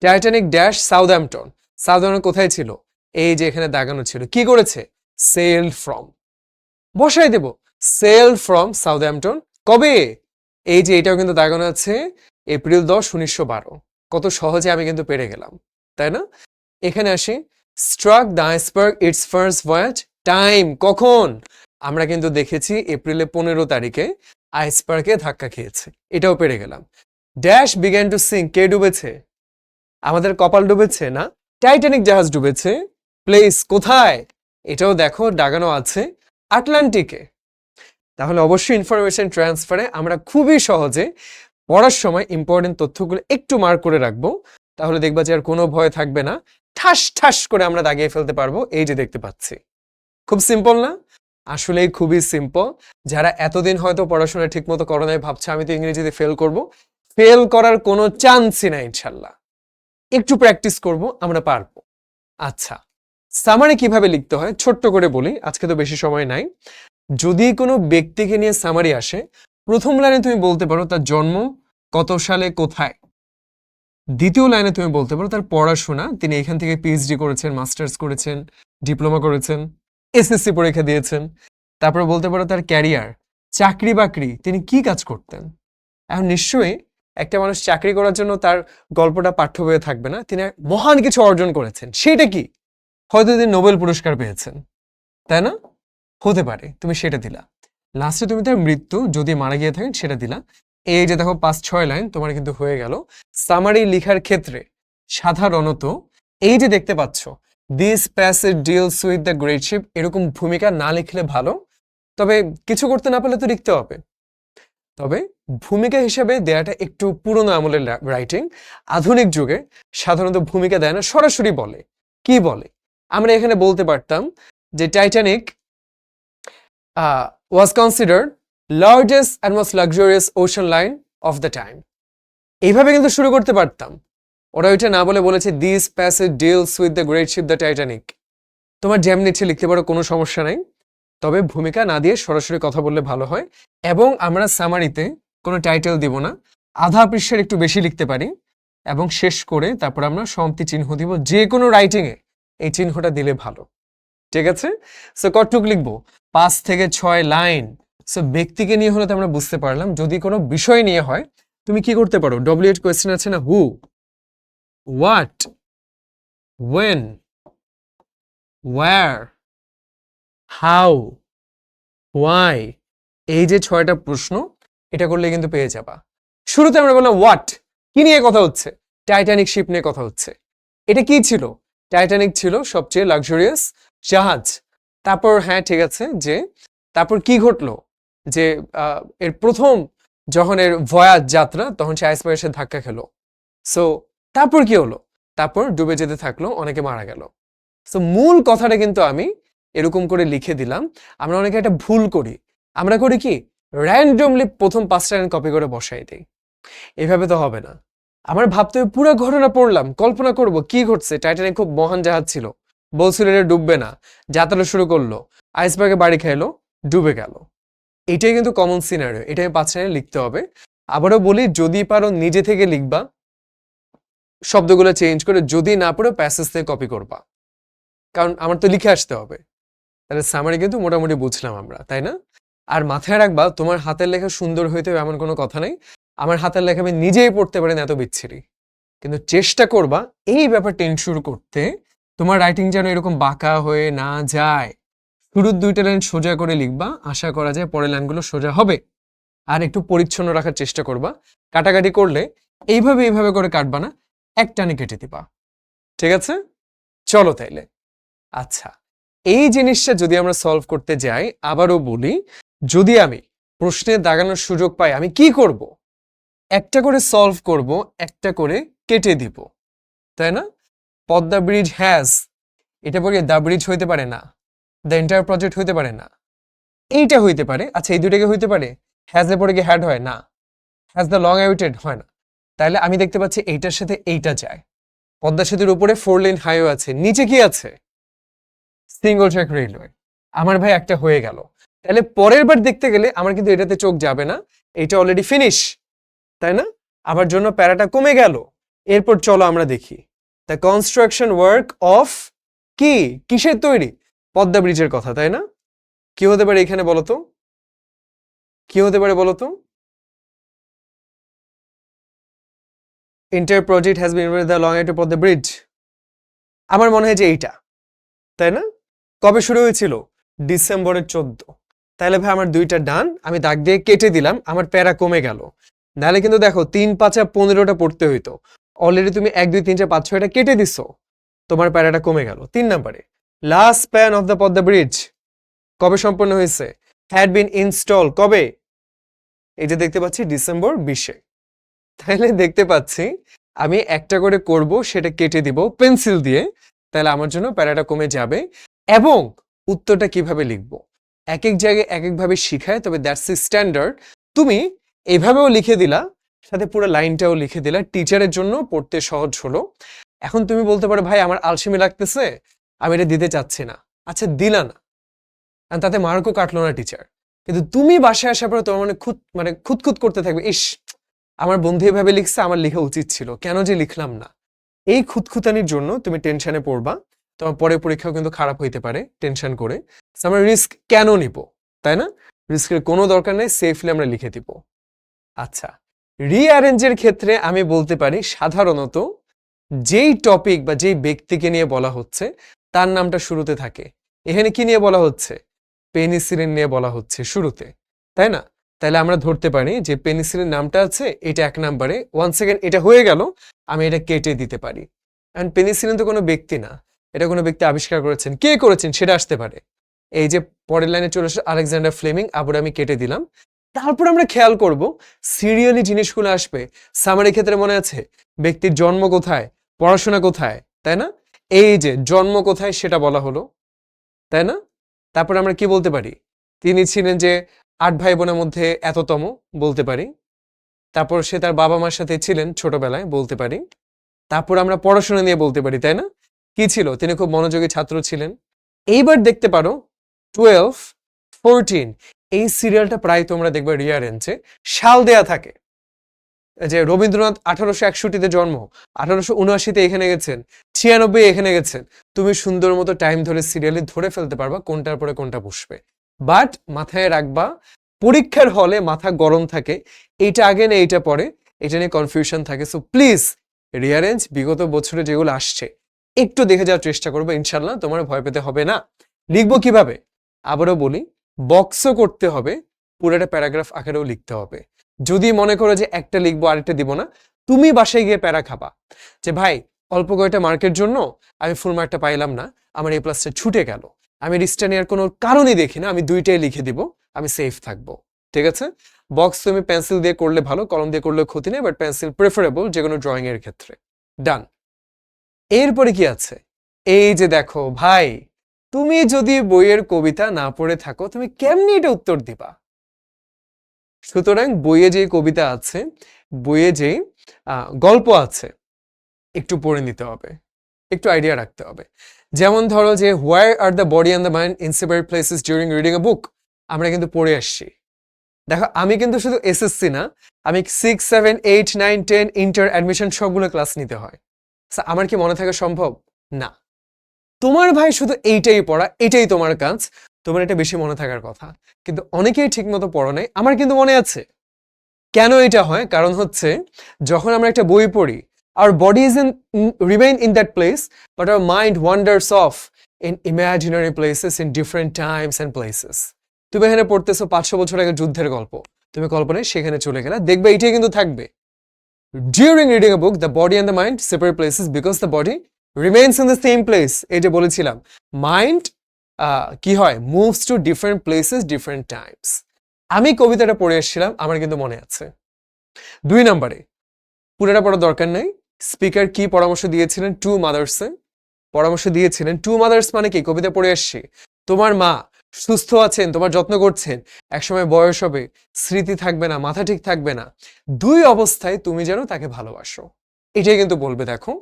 টাইটানিক ড্যাশ সাউদাম্পটন। সাউদাম্পটন কোথায় ছিল? এই যে এখানে দাগানো ছিল। কি করেছে? সেল ফ্রম, বসাই দেব সেল ফ্রম সাউদাম্পটন। কবে? এই যে এটাও কিন্তু দাগানো আছে, এপ্রিল 10, 1912। কত সহজে আমি কিন্তু পেরে গেলাম, তাই না? এখানে আসি, struck the iceberg its first voyage. Time কখন? আমরা কিন্তু দেখেছি এপ্রিলে 15 তারিখে আইসবার্গে ধাক্কা খেয়েছে, এটাও পেরে গেলাম। ড্যাশ বিগ্যান টু সিঙ্ক, কে ডুবেছে? আমাদের কপাল ডুবেছে না, টাইটানিক জাহাজ ডুবেছে। প্লেস কোথায়? এটাও দেখো দাগানো আছে, আটলান্টিকে। তাহলে অবশ্যই ইনফরমেশন ট্রান্সফারে আমরা খুবই সহজে পড়ার সময় ইম্পর্টেন্ট তথ্যগুলো একটু মার্ক করে রাখবো, তাহলে দেখবা যে আর কোনো ভয় থাকবে না, ঠাস ঠাস করে আমরা দাগিয়ে ফেলতে পারবো। এই যে দেখতে পাচ্ছি, খুব সিম্পল না? আসলেই খুবই সিম্পল। যারা এতদিন হয়তো পড়াশোনা ঠিকমতো করে নাই ভাবছে আমি তো ইংরেজিতে ফেল করব, ফেল করার কোনো চান্সই নাই ইনশাল্লাহ। একটু প্র্যাকটিস করব, আমরা পারবো। আচ্ছা, সামারি কিভাবে লিখতে হয় ছোট্ট করে বলি, আজকে তো বেশি সময় নাই। যদি কোনো ব্যক্তিকে নিয়ে সামারি আসে, প্রথম লাইনে তুমি বলতে পারো তার জন্ম কত সালে কোথায়। দ্বিতীয় লাইনে তুমি বলতে পারো তার পড়াশোনা, তিনি এখান থেকে পিএইচডি করেছেন, মাস্টার্স করেছেন, ডিপ্লোমা করেছেন, এসএসসি পরীক্ষা দিয়েছেন। তারপর বলতে পারো তার ক্যারিয়ার, চাকরি বাকরি, তিনি কি কাজ করতেন। এখন নিশ্চয়ই একটা মানুষ চাকরি করার জন্য তার গল্পটা পাঠ্য বইয়ে থাকবে না, তিনি মহান কিছু অর্জন করেছেন, সেটা কি? হয়তো তিনি নোবেল পুরস্কার পেয়েছেন, তাই না? হতে পারে, তুমি সেটা দিলা। লাস্টে তুমি তার মৃত্যু, যদি মারা গিয়ে থাকেন, সেটা দিলা। এই যে দেখো 5-6 লাইন তোমার কিন্তু হয়ে গেল। সামারি লেখার ক্ষেত্রে সাধারণত এই যে দেখতে পাচ্ছ, this passage deals with the great ship, এরকম ভূমিকা না লিখলে ভালো। তবে কিছু করতে না পারলে তো লিখতে হবে। তবে ভূমিকা হিসেবে দেয়াটা একটু পুরনো আমলের রাইটিং। আধুনিক যুগে সাধারণত ভূমিকা দেয় না, সরাসরি বলে। কি বলে? আমরা এখানে বলতে পারতাম যে Titanic was considered largest and most luxurious ocean line of the time. এইভাবে কিন্তু শুরু করতে পারতাম। ওরা ওইটা না বলে বলেছে this passage deals with the great ship the Titanic. তোমার যেমন ইচ্ছে লিখতে পারো, কোনো সমস্যা নাই। তবে ভূমিকা না দিয়ে সরাসরি কথা বললে ভালো হয়। এবং আমরা সামারিতে কোনো টাইটেল দিব না, আধা পৃষ্ঠার একটু বেশি লিখতে পারি। এবং শেষ করে তারপর আমরা সমাপ্তি চিহ্ন দিব, যে কোনো রাইটিংয়ে এই চিহ্নটা দিলে ভালো। ঠিক আছে? সো কতটুক লিখবো? 5 থেকে 6 লাইন। সো ব্যক্তিকে নিয়ে হলে তো আমরা বুঝতে পারলাম। যদি কোনো বিষয় নিয়ে হয়, তুমি কি করতে পারো? ডব্লিউ8 কোয়েশ্চেন আছে না, who, what, when, where, how, why, এই যে 6টা প্রশ্ন, এটা করলে কিন্তু পেয়ে যাবা। শুরুতে আমরা বললাম হোয়াট, কি নিয়ে কথা হচ্ছে? টাইটানিক শিপ নিয়ে কথা হচ্ছে। এটা কি ছিল? টাইটানিক ছিল সবচেয়ে লাক্সারিয়াস জাহাজ। তারপর হ্যাঁ ঠিক আছে, যে তারপর কি ঘটলো, যে এর প্রথম যখন এর ভয়াজ যাত্রা, তখন সে আইসবার্গের সাথে ধাক্কা খেলো। সো তারপর কি হলো? তারপর ডুবে যেতে থাকলো, অনেকে মারা গেল। সো মূল কথাটা কিন্তু আমি এরকম করে লিখে দিলাম। আমরা অনেকে একটা ভুল করি, আমরা করি কি, র্যান্ডমলি প্রথম 5টা লাইন কপি করে বসাই দিই। এভাবে তো হবে না। আমার ভাবতে হবে পুরো ঘটনা পড়লাম, কল্পনা করব কি ঘটছে। টাইটানিক খুব মহান জাহাজ ছিল, বলছিল এটা ডুববে না, যাত্রা শুরু করলো, আইসবার্গে বাড়ি খাইলো, ডুবে গেল। এটাই কিন্তু কমন সিনারিও, এটাই 5 লাইনে লিখতে হবে। আবারও বলি, যদি পারো নিজে থেকে লিখবা, শব্দগুলো চেঞ্জ করে, যদি না পারো প্যাসেজ থেকে কপি করবা, কারণ আমার তো লিখে আসতে হবে। তাহলে সামারি কিন্তু মোটামুটি বুঝলাম আমরা, তাই না? আর মাথায় রাখবা, তোমার হাতের লেখা সুন্দর হইতে হবে এমন কোনো কথা নেই। আমার হাতের লেখা আমি নিজেই পড়তে পারি না, এত বিচ্ছিরি। কিন্তু চেষ্টা করবা এই ব্যাপারটা ইনশিওর করতে, তোমার রাইটিং যেন এরকম বাঁকা হয়ে না যায়। শুরুর 2টা লাইন সোজা করে লিখবা, আশা করা যায় পরের লাইনগুলো সোজা হবে। আর একটু পরিচ্ছন্ন রাখার চেষ্টা করবা। কাটাকাটি করলে এইভাবে করে কাটবা না, এক টানে কেটে দিবা। ঠিক আছে? চলো তাইলে। আচ্ছা, এই জিনিসটা যদি আমরা সলভ করতে যাই, আবারও বলি, যদি আমি প্রশ্নে দাগানোর সুযোগ পাই, আমি কি করব? একটা করে সলভ করব, একটা করে কেটে দিব, তাই না? পদ্মা ব্রিজ হ্যাজ, এটা পরে দ্য ব্রিজ হইতে পারে না, দ্য এন্টায়ার প্রজেক্ট হইতে পারে না, এইটা হইতে পারে। আচ্ছা, এই দুটাকে হইতে পারে? হ্যাজ এর পরে কি হ্যাড হয় না, হ্যাজ দ্য লং অ্যাওয়েটেড হয় না। তাহলে আমি দেখতে পাচ্ছি এইটার সাথে এইটা যায়। পদ্মা সেতুর উপরে 4 লেন হাইওয়ে আছে, নিচে কি আছে? Single track railway. আমার ভাই একটা হয়ে গেল। তাহলে পরের বার দেখতে গেলে আমার কিন্তু এটাতে চোখ যাবে না, এটা অলরেডি ফিনিশ, তাই না? আমার জন্য প্যারাটা কমে গেল। এরপর চলো আমরা দেখি দ্য কনস্ট্রাকশন ওয়ার্ক অফ, কি কিসের তৈরি? পদ্মা ব্রিজের কথা, তাই না? কি হতে পারে এখানে বলো তো? কি হতে পারে বলো তো? Entire project has been the long awaited Padma bridge. আমার মনে হয় যে এইটা, তাই না? কবে শুরু হয়েছিল? ডিসেম্বরের 14। তাহলে ভাই আমার 2টা ডান, আমি দাগ দিয়ে কেটে দিলাম, আমার প্যারা কমে গেল। নাহলে কিন্তু দেখো 3-5 15টা পড়তে হইতো, অলরেডি তুমি 1 2 3 4 5 6টা কেটে দিছো, তোমার প্যারাটা কমে গেল। 3 নম্বরে last span of the Padma bridge কবে সম্পন্ন হয়েছে? হ্যাড বিন ইনস্টল কবে? এই যে দেখতে পাচ্ছি ডিসেম্বর 20-এ। তাহলে দেখতে পাচ্ছি আমি একটা করে করব, সেটা কেটে দিব পেন্সিল দিয়ে, তাহলে আমার জন্য প্যারাটা কমে যাবে। এবং উত্তরটা কিভাবে লিখবো। এক এক জায়গায় এক একভাবে শিখায়, তবে দ্যাটস দ্য স্ট্যান্ডার্ড। তুমি এভাবেও লিখে দিলা, সাথে পুরো লাইনটাও লিখে দিলা, টিচারের জন্য পড়তে সহজ হলো। এখন তুমি বলতে পারো ভাই আমার আলসেমি লাগতেছে, আমি এটা দিতে চাচ্ছি না। আচ্ছা দিলা না, আর তাতে মার্কও কাটলো না টিচার, কিন্তু তুমি বাসায় আসার পরে তোমার মানে খুঁতখুত করতে থাকবে, ইস আমার বন্ধু এভাবে লিখছে, আমার লেখা উচিত ছিল, কেন যে লিখলাম না। এই খুঁতখুতানির জন্য তুমি টেনশনে পড়বা, তোমার পরের পরীক্ষাও কিন্তু খারাপ হইতে পারে টেনশন করে। So, আমরা রিস্ক কেন নিব, তাই না? রিস্কের কোনো দরকার নেই, সেফলি আমরা লিখে দিব। আচ্ছা, রিঅ্যারেঞ্জের ক্ষেত্রে আমি বলতে পারি সাধারণত যেই টপিক বা যেই ব্যক্তিকে নিয়ে বলা হচ্ছে তার নামটা শুরুতে থাকে। এখানে কি নিয়ে বলা হচ্ছে? পেনিসিলিন নিয়ে বলা হচ্ছে শুরুতে, তাই না? তাহলে আমরা ধরতে পারি যে পেনিসিলিন নামটা আছে, এটা 1 নম্বরে। 1 সেকেন্ড, এটা হয়ে গেল, আমি এটা কেটে দিতে পারি। এন্ড পেনিসিলিন তো কোনো ব্যক্তি না, এটা কোনো ব্যক্তি আবিষ্কার করেছেন, কে করেছেন সেটা আসতে পারে। এই যে পরের লাইনে চলে আসে আলেকজান্ডার ফ্লেমিং, আবার আমি কেটে দিলাম। তারপর আমরা খেয়াল করব সিরিয়ালি জিনিসগুলো আসবে। সামারির ক্ষেত্রে মনে আছে ব্যক্তির জন্ম কোথায়, পড়াশোনা কোথায়, তাই না? এই যে জন্ম কোথায় সেটা বলা হলো, তাই না? তারপর আমরা কি বলতে পারি? তিনি ছিলেন যে 8 ভাই বোনের মধ্যে এততম, বলতে পারি। তারপর সে তার বাবা মার সাথে ছিলেন ছোটবেলায়, বলতে পারি। তারপর আমরা পড়াশোনা নিয়ে বলতে পারি, তাই না? কি ছিল? তিনি খুব মনোযোগী ছাত্র ছিলেন। এইবার দেখতে পারো 12, 14, এই সিরিয়ালটা প্রায় তোমরা দেখবে রিয়ারেঞ্জে সাল দেয়া থাকে। যে রবীন্দ্রনাথ 1861-তে জন্ম, 1879-তে এখানে গেছেন, 96 এখানে গেছেন। তুমি সুন্দর মতো টাইম ধরে সিরিয়ালি ধরে ফেলতে পারবা কোনটার পরে কোনটা বসবে। বাট মাথায় রাখবা, পরীক্ষার হলে মাথা গরম থাকে, এইটা আগে না এইটা পরে, এটা নিয়ে কনফিউশন থাকে। সো প্লিজ রিয়ারেঞ্জ বিগত বছরে যেগুলো আসছে একটু দেখে যাওয়ার চেষ্টা করবো, ইনশাল্লাহ তোমার ভয় পেতে হবে না। লিখবো কিভাবে? আবারও বলি, বক্সও করতে হবে, পুরোটা প্যারাগ্রাফ আকারেও লিখতে হবে। যদি মনে করো যে একটা লিখবো আরেকটা দিব না, তুমি বাসায় গিয়ে প্যারা খাবা যে ভাই অল্প কয়টা মার্কের জন্য আমি ফুল মার্কটা পাইলাম না, আমার এই প্লাসটা ছুটে গেল, আমি রিস্কটা নেওয়ার কোনো কারণই দেখি না, আমি দুইটাই লিখে দিব, আমি সেফ থাকবো। ঠিক আছে? বক্স তুমি পেন্সিল দিয়ে করলে ভালো, কলম দিয়ে করলে ক্ষতি নেই, বাট পেন্সিল প্রেফারেবল যে কোনো ড্রয়িং এর ক্ষেত্রে। ডান। এরপরে কি আছে? এই যে দেখো ভাই, তুমি যদি বইয়ের কবিতা না পড়ে থাকো তুমি কেমনি এটা উত্তর দিবা? সুতরাং বইয়ে যে কবিতা আছে, বইয়ে যে গল্প আছে, একটু পড়ে নিতে হবে, একটু আইডিয়া রাখতে হবে। যেমন ধরো যে where are the body and the mind in separate places during reading a book, আমরা কিন্তু পড়ে আসছি। দেখো আমি কিন্তু শুধু এসএসসি না, আমি 6, 7, 8, 9, 10 ইন্টার অ্যাডমিশন সবগুলো ক্লাস নিতে হয়। আমার কি মনে থাকা সম্ভব? না। তোমার ভাই শুধু এইটাই পড়া, এটাই তোমার কাজ, তোমার এটা বেশি মনে থাকার কথা। কিন্তু অনেকেই ঠিক মতো পড়ো নাই, আমার কিন্তু মনে আছে। কেন এটা হয়? কারণ হচ্ছে যখন আমরা একটা বই পড়ি, our body is in remain in that place, but our mind wanders off in imaginary places in different times and places. তুমি এখানে পড়তেছো 500 বছর আগে যুদ্ধের গল্প, তুমি কল্পনায় সেখানে চলে গেলে, দেখবে এটাই কিন্তু থাকবে। During reading a book, the body and the mind separate places because the body remains in the same place. এই যে বলেছিলাম, মাইন্ড কি হয়, moves to different places, different times. আমি কবিতাটা পড়ে এসেছিলাম, আমার কিন্তু মনে আছে। 2 নম্বরে, পুরোটা পড়ার দরকার নেই, স্পিকার কি পরামর্শ দিয়েছিলেন টু মাদার্সে, পরামর্শ দিয়েছিলেন টু মাদার্স মানে কি, কবিতা পড়ে আসছি, তোমার মা সুস্থ আছেন, তোমার যত্ন করছেন, একসময় বয়স হবে, স্মৃতি থাকবে না, মাথা ঠিক থাকবে না, দুই অবস্থায় তুমি যেন তাকে ভালোবাসো, এটাই কিন্তু বলবে। দেখো,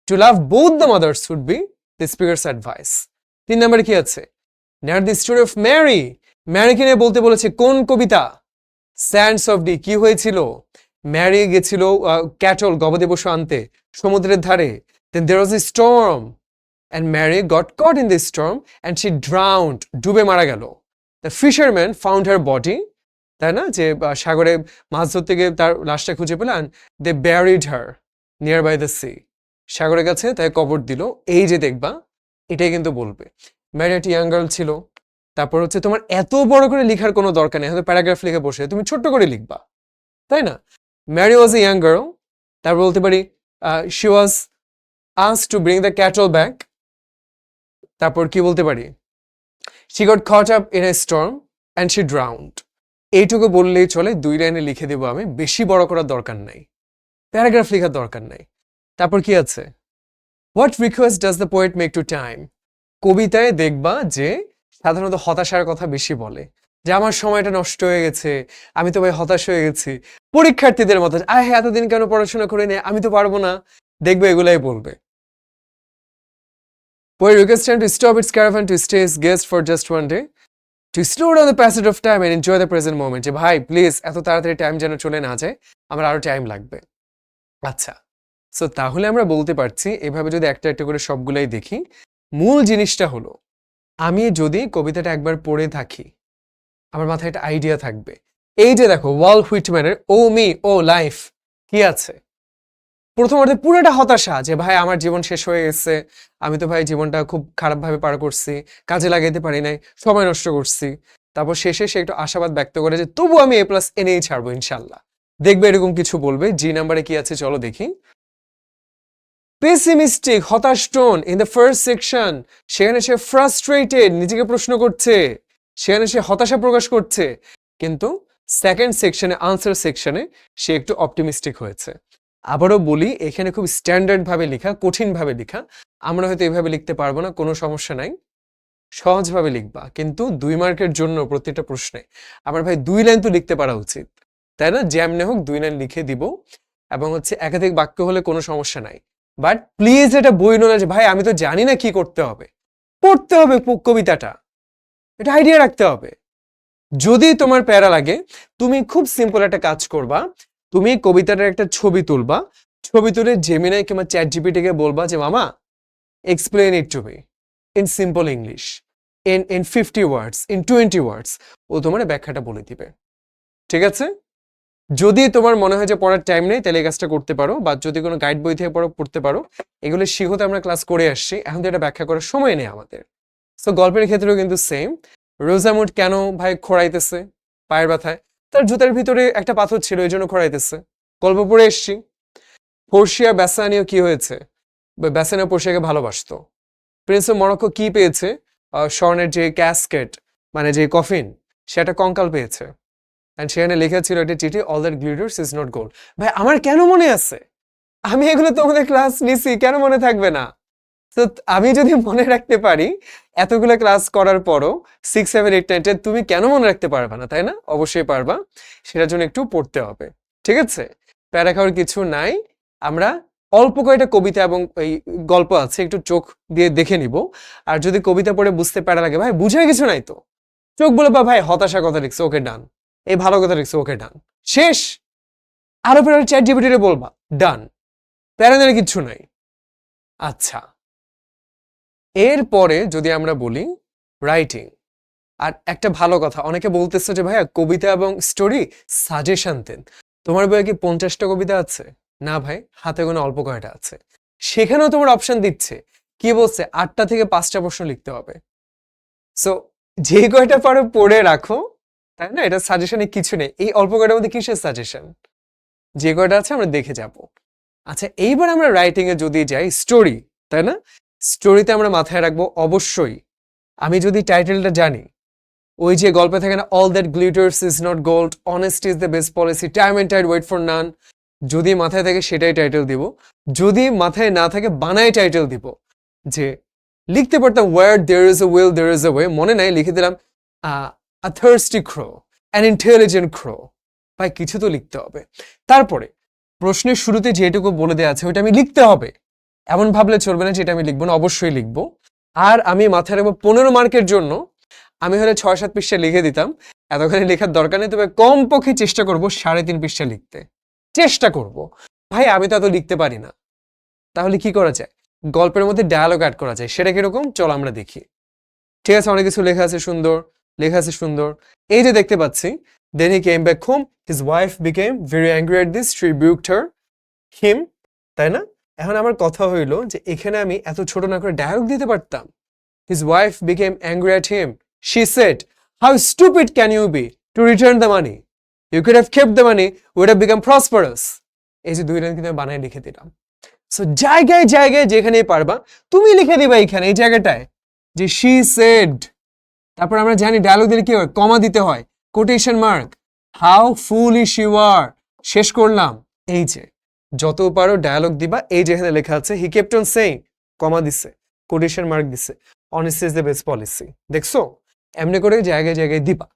to love both the mothers would be the speaker's advice. 3 নম্বরে কি আছে? Near the story of Mary, ম্যারিকে নিয়ে বলতে বলেছে কোন কবিতা? Sands of D. কি হয়েছিল? ম্যারি গেছিল ক্যাটল, গবাদি পশু আনতে সমুদ্রের ধারে। Then there was a storm and Mary got caught in this storm and she drowned, ডুবে মারা গেল। The fishermen found her body, তাই না, যে সাগরে মাছ ধরতে গিয়ে তার লাশটা খুঁজে পেল, and they buried her nearby the sea, সাগরের কাছে তাই কবর দিল। এই যে দেখবা, এটাই কিন্তু বলবে। ম্যারি একটা ইয়াং গার্ল ছিল। তারপর হচ্ছে তোমার এত বড় করে লেখার কোনো দরকার নেই, হয়তো প্যারাগ্রাফ লিখে বসে তুমি ছোট্ট করে লিখবা, তাই না? Mary was a young girl. তারপর বলতে পারি she was asked to bring the cattle back. তারপর কি বলতে পারি? she got caught up in a storm and she drowned. এইটুকু বললেই চলে, 2 লাইনে লিখে দেবো আমি, বেশি বড় করার দরকার নাই, প্যারাগ্রাফ লেখার দরকার নাই। তারপর কি আছে? what request does the poet make to time? কবিতায় দেখবা যে সাধারণত হতাশার কথা বেশি বলে, যে আমার সময়টা নষ্ট হয়ে গেছে, আমি তো ভাই হতাশ হয়ে গেছি। পরীক্ষার্থীদের মতো, আয় হ্যাঁ এতদিন কেন পড়াশোনা করে নে, আমি তো পারবো না, দেখবে এগুলাই বলবে। Boy requests him to stop its caravan to stay his guest for just one day, to slow down the passage of time and enjoy the present moment. যে ভাই প্লিজ এত তাড়াতাড়ি টাইম যেন চলে না যায়, আমার আরো টাইম লাগবে। আচ্ছা, সো তাহলে আমরা বলতে পারছি এভাবে যদি একটা একটা করে সবগুলাই দেখি, মূল জিনিসটা হলো আমি যদি কবিতাটা একবার পড়ে থাকি, আমার মাথায় একটা আইডিয়া থাকবে। এই যে দেখো ওয়াল হুইটম্যানের ও মি ও লাইফ, কি আছে? প্রথম অর্ধে পুরোটা হতাশা, যে ভাই আমার জীবন শেষ হয়ে গেছে, আমি তো ভাই জীবনটা খুব খারাপভাবে পার করছি, কাজে লাগাইতে পারি নাই, সময় নষ্ট করছি। তারপর শেষে সে একটু আশাবাদ ব্যক্ত করে যে তবু আমি এ প্লাস এনেই ছাড়বো ইনশাল্লাহ। দেখবে এরকম কিছু বলবে। জি নাম্বারে কি আছে চলো দেখি। পেসিমিস্টিক, হতাশ tone in the first section, সেখানে সে ফ্রাস্ট্রেটেড, নিজেকে প্রশ্ন করছে, সেখানে সে হতাশা প্রকাশ করছে। কিন্তু সেকেন্ড সেকশনে, আনসার সেকশনে সে একটু অপটিমিস্টিক হয়েছে। আবারও বলি, এখানে খুব স্ট্যান্ডার্ড ভাবে লেখা, কঠিন ভাবে লেখা। আমরা হয়তো এইভাবে লিখতে পারবো না, কোনো সমস্যা নাই, সহজভাবে লিখবা। কিন্তু 2 মার্কের জন্য প্রত্যেকটা প্রশ্নে আমার ভাই 2 লাইন তো লিখতে পারা উচিত, তাই না? যেমনে হোক 2 লাইন লিখে দিব। এবং হচ্ছে একাধিক বাক্য হলে কোনো সমস্যা নাই। বাট প্লিজ এটা বইলো না যে ভাই আমি তো জানি না কি করতে হবে। পড়তে হবে কবিতাটা, এটা আইডিয়া রাখতে হবে। যদি তোমার প্যারা লাগে, তুমি খুব সিম্পল একটা কাজ করবা, তুমি কবিতাটার একটা ছবি তুলবা, ছবি তুলে জেমিনাই কিংবা চ্যাট জিপিটিকে বলবা যে মামা explain it to me in simple English, in 50 words, in 20 ওয়ার্ডস। ও তোমার ব্যাখ্যাটা বলে দিবে, ঠিক আছে? যদি তোমার মনে হয় যে পড়ার টাইম নেই, তাহলে এই কাজটা করতে পারো, বা যদি কোনো গাইড বই থেকে পড়তে পারো। এগুলো শিখতে আমরা ক্লাস করে আসছি, এখন তো এটা ব্যাখ্যা করার সময় নেই আমাদের। সো গল্পের ক্ষেত্রেও কিন্তু সেম। রোজামুড কেন ভাই খোঁড়াইতেছে পায়ের ব্যথায়? তার জুতার ভিতরে একটা পাথর ছিল, এই জন্য খোঁড়াইতেছে। গল্প পড়ে এসছি। পর্শিয়া বেসানিও কি হয়েছে? বেসানিও পর্শিয়াকে ভালোবাসতো। প্রিন্স অফ মরক্কো কি পেয়েছে? স্বর্ণের যে ক্যাসকেট, মানে যে কফিন, সেটা কঙ্কাল পেয়েছে। এন্ড সেখানে লেখা ছিল একটা চিঠি, all that glitters is not gold. ভাই আমার কেন মনে আছে? আমি এগুলো তোমাদের ক্লাস নিছি, কেন মনে থাকবে না? তো আমি যদি মনে রাখতে পারি এতগুলো ক্লাস করার পরও 6, 7, 8, 9, 10 তুমি কেন মনে রাখতে পারবা না, তাই না? অবশ্যই পারবা, সেটার জন্য একটু পড়তে হবে, ঠিক আছে? প্যারা খাওয়ার কিছু নাই। আমরা অল্প কয়েকটা কবিতা এবং এই গল্প আছে, একটু চোখ দিয়ে দেখে নিব। আর যদি কবিতা পড়ে বুঝতে প্যারা লাগে, ভাই বুঝায় কিছু নাই তো, চোখ বলে বা ভাই হতাশা কথা লিখছে, ওকে ডান। এই ভালো কথা লিখছে, ওকে ডান, শেষ। আরো প্যারা চ্যাট জিপিটিতে বলবা, ডান, প্যারা নিয়ে কিচ্ছু নাই। আচ্ছা, এরপরে যদি আমরা বলি রাইটিং। আর একটা ভালো কথা, অনেকে বলতেছে যে ভাইয়া কবিতা এবং স্টোরি সাজেশন দেন। তোমার বইয়ে কি 50টা কবিতা আছে? না ভাই, হাতে গোনা অল্প কয়টা আছে। সেখানেও তোমার অপশন দিচ্ছে, কি বলছে 8টা থেকে 5টা প্রশ্ন লিখতে হবে। সো যে কয়টা পারো পড়ে রাখো, তাই না? এটা সাজেশনে কিছু নেই, এই অল্প কয়টার মধ্যে কিসের সাজেশন? যে কয়টা আছে আমরা দেখে যাব। আচ্ছা, এইবার আমরা রাইটিং এ যদি যাই, স্টোরি, তাই না? স্টোরিতে আমরা মাথায় রাখবো অবশ্যই, আমি যদি টাইটেলটা জানি, ওই যে গল্পে থাকে না, all that glitters is not gold, honesty is the best policy, time and tide wait for none. যদি মাথায় থাকে সেটাই টাইটেল দিব, যদি মাথায় না থাকে বানাই টাইটেল দিব। যে লিখতে পারতাম where there is a will there is a way, মনে নাই, লিখে দিলাম a thirsty crow, an intelligent crow. ভাই কিছু তো লিখতে হবে। তারপরে প্রশ্নের শুরুতে যেটুকু বলে দেওয়া আছে ওইটা আমি লিখতে হবে, এমন ভাবলে চলবে না যেটা আমি লিখবো না, অবশ্যই লিখবো। আর আমি মাথায় রাখবো 15 মার্কের জন্য আমি হলে 6-7 পৃষ্ঠা লিখে দিতাম, এতখানি লেখার দরকার নেই, তবে কমপক্ষে চেষ্টা করবো 3.5 পৃষ্ঠা লিখতে, চেষ্টা করব। ভাই আমি তো এত লিখতে পারি না। তাহলে কি করা যায়? গল্পের মধ্যে ডায়ালগ অ্যাড করা যায়, সেটা কিরকম চলো আমরা দেখি। ঠিক আছে, অনেক কিছু লেখা আছে সুন্দর, লেখা আছে সুন্দর। এই যে দেখতে পাচ্ছি, then he came back home, his wife became very angry at this, she rebuked him, তাই না? এখন আমার কথা হইলো যে এখানে আমি এত ছোট না করে ডায়ালগ দিতে পারতাম। His wife became angry at him. She said, how stupid can you be to return the money? You could have kept the money, would have become prosperous. এই যে 2 লাইন কিন্তু বানায় লিখে দিলাম। সো জায়গায় জায়গায় যেখানে পারবা তুমি লিখে দিবা এখানে এই জায়গাটায় যে she said। তারপর আমরা জানি ডায়লগ দিলে কি হয়, কমা দিতে হয়, quotation mark, how foolish you are। শেষ করলাম। এই যে যত পারো ডায়লগ দিবা, এই যেখানে লেখা আছে he kept on saying, কমা দিছে, কোটেশন মার্ক দিছে, honesty is the best policy। দেখছো এমনি করে জায়গায় জায়গায় দিবা।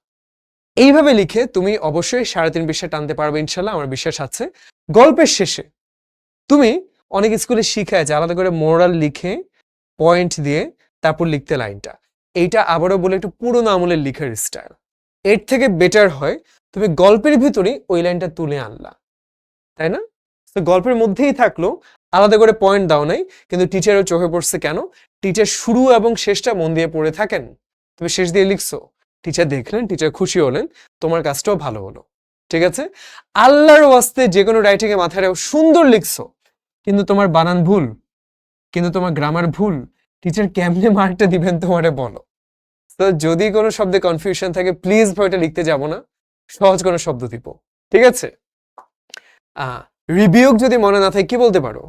এইভাবে লিখে তুমি অবশ্যই 3.5 পৃষ্ঠা টানতে পারবে ইনশাল্লাহ, আমার বিশ্বাস আছে। গল্পের শেষে তুমি অনেক স্কুলে শিখায় যে আলাদা করে মোরাল লিখে পয়েন্ট দিয়ে তারপর লিখতে লাইনটা। এইটা আবারও বলে একটু পুরোনো আমলের লিখার স্টাইল। এর থেকে বেটার হয় তুমি গল্পের ভিতরেই ওই লাইনটা তুলে আনলা, তাই না? তো গল্পের মধ্যেই থাকলো, আলাদা করে পয়েন্ট দাও নাই, কিন্তু টিচারের চোখে পড়ছে কেন? টিচার শুরু এবং শেষটা মন দিয়ে পড়ে থাকেন, তুমি শেষ দিয়ে লিখছো, টিচার দেখলেন, টিচার খুশি হলেন, তোমার কাজটাও ভালো হলো। ঠিক আছে? আল্লাহর ওয়াস্তে যে কোনো রাইটিং এ মাথায় রাখো, সুন্দর লিখছো কিন্তু তোমার বানান ভুল, কিন্তু তোমার গ্রামার ভুল, টিচার কেমনে মার্কটা দিবেন তোমারে বলো? তো যদি কোনো শব্দে কনফিউশন থাকে প্লিজ ওইটা লিখতে যাব না, সহজ কোনো শব্দ দিব। ঠিক আছে? রিবিউক যদি মনে না থাকে কি বলতে পারো?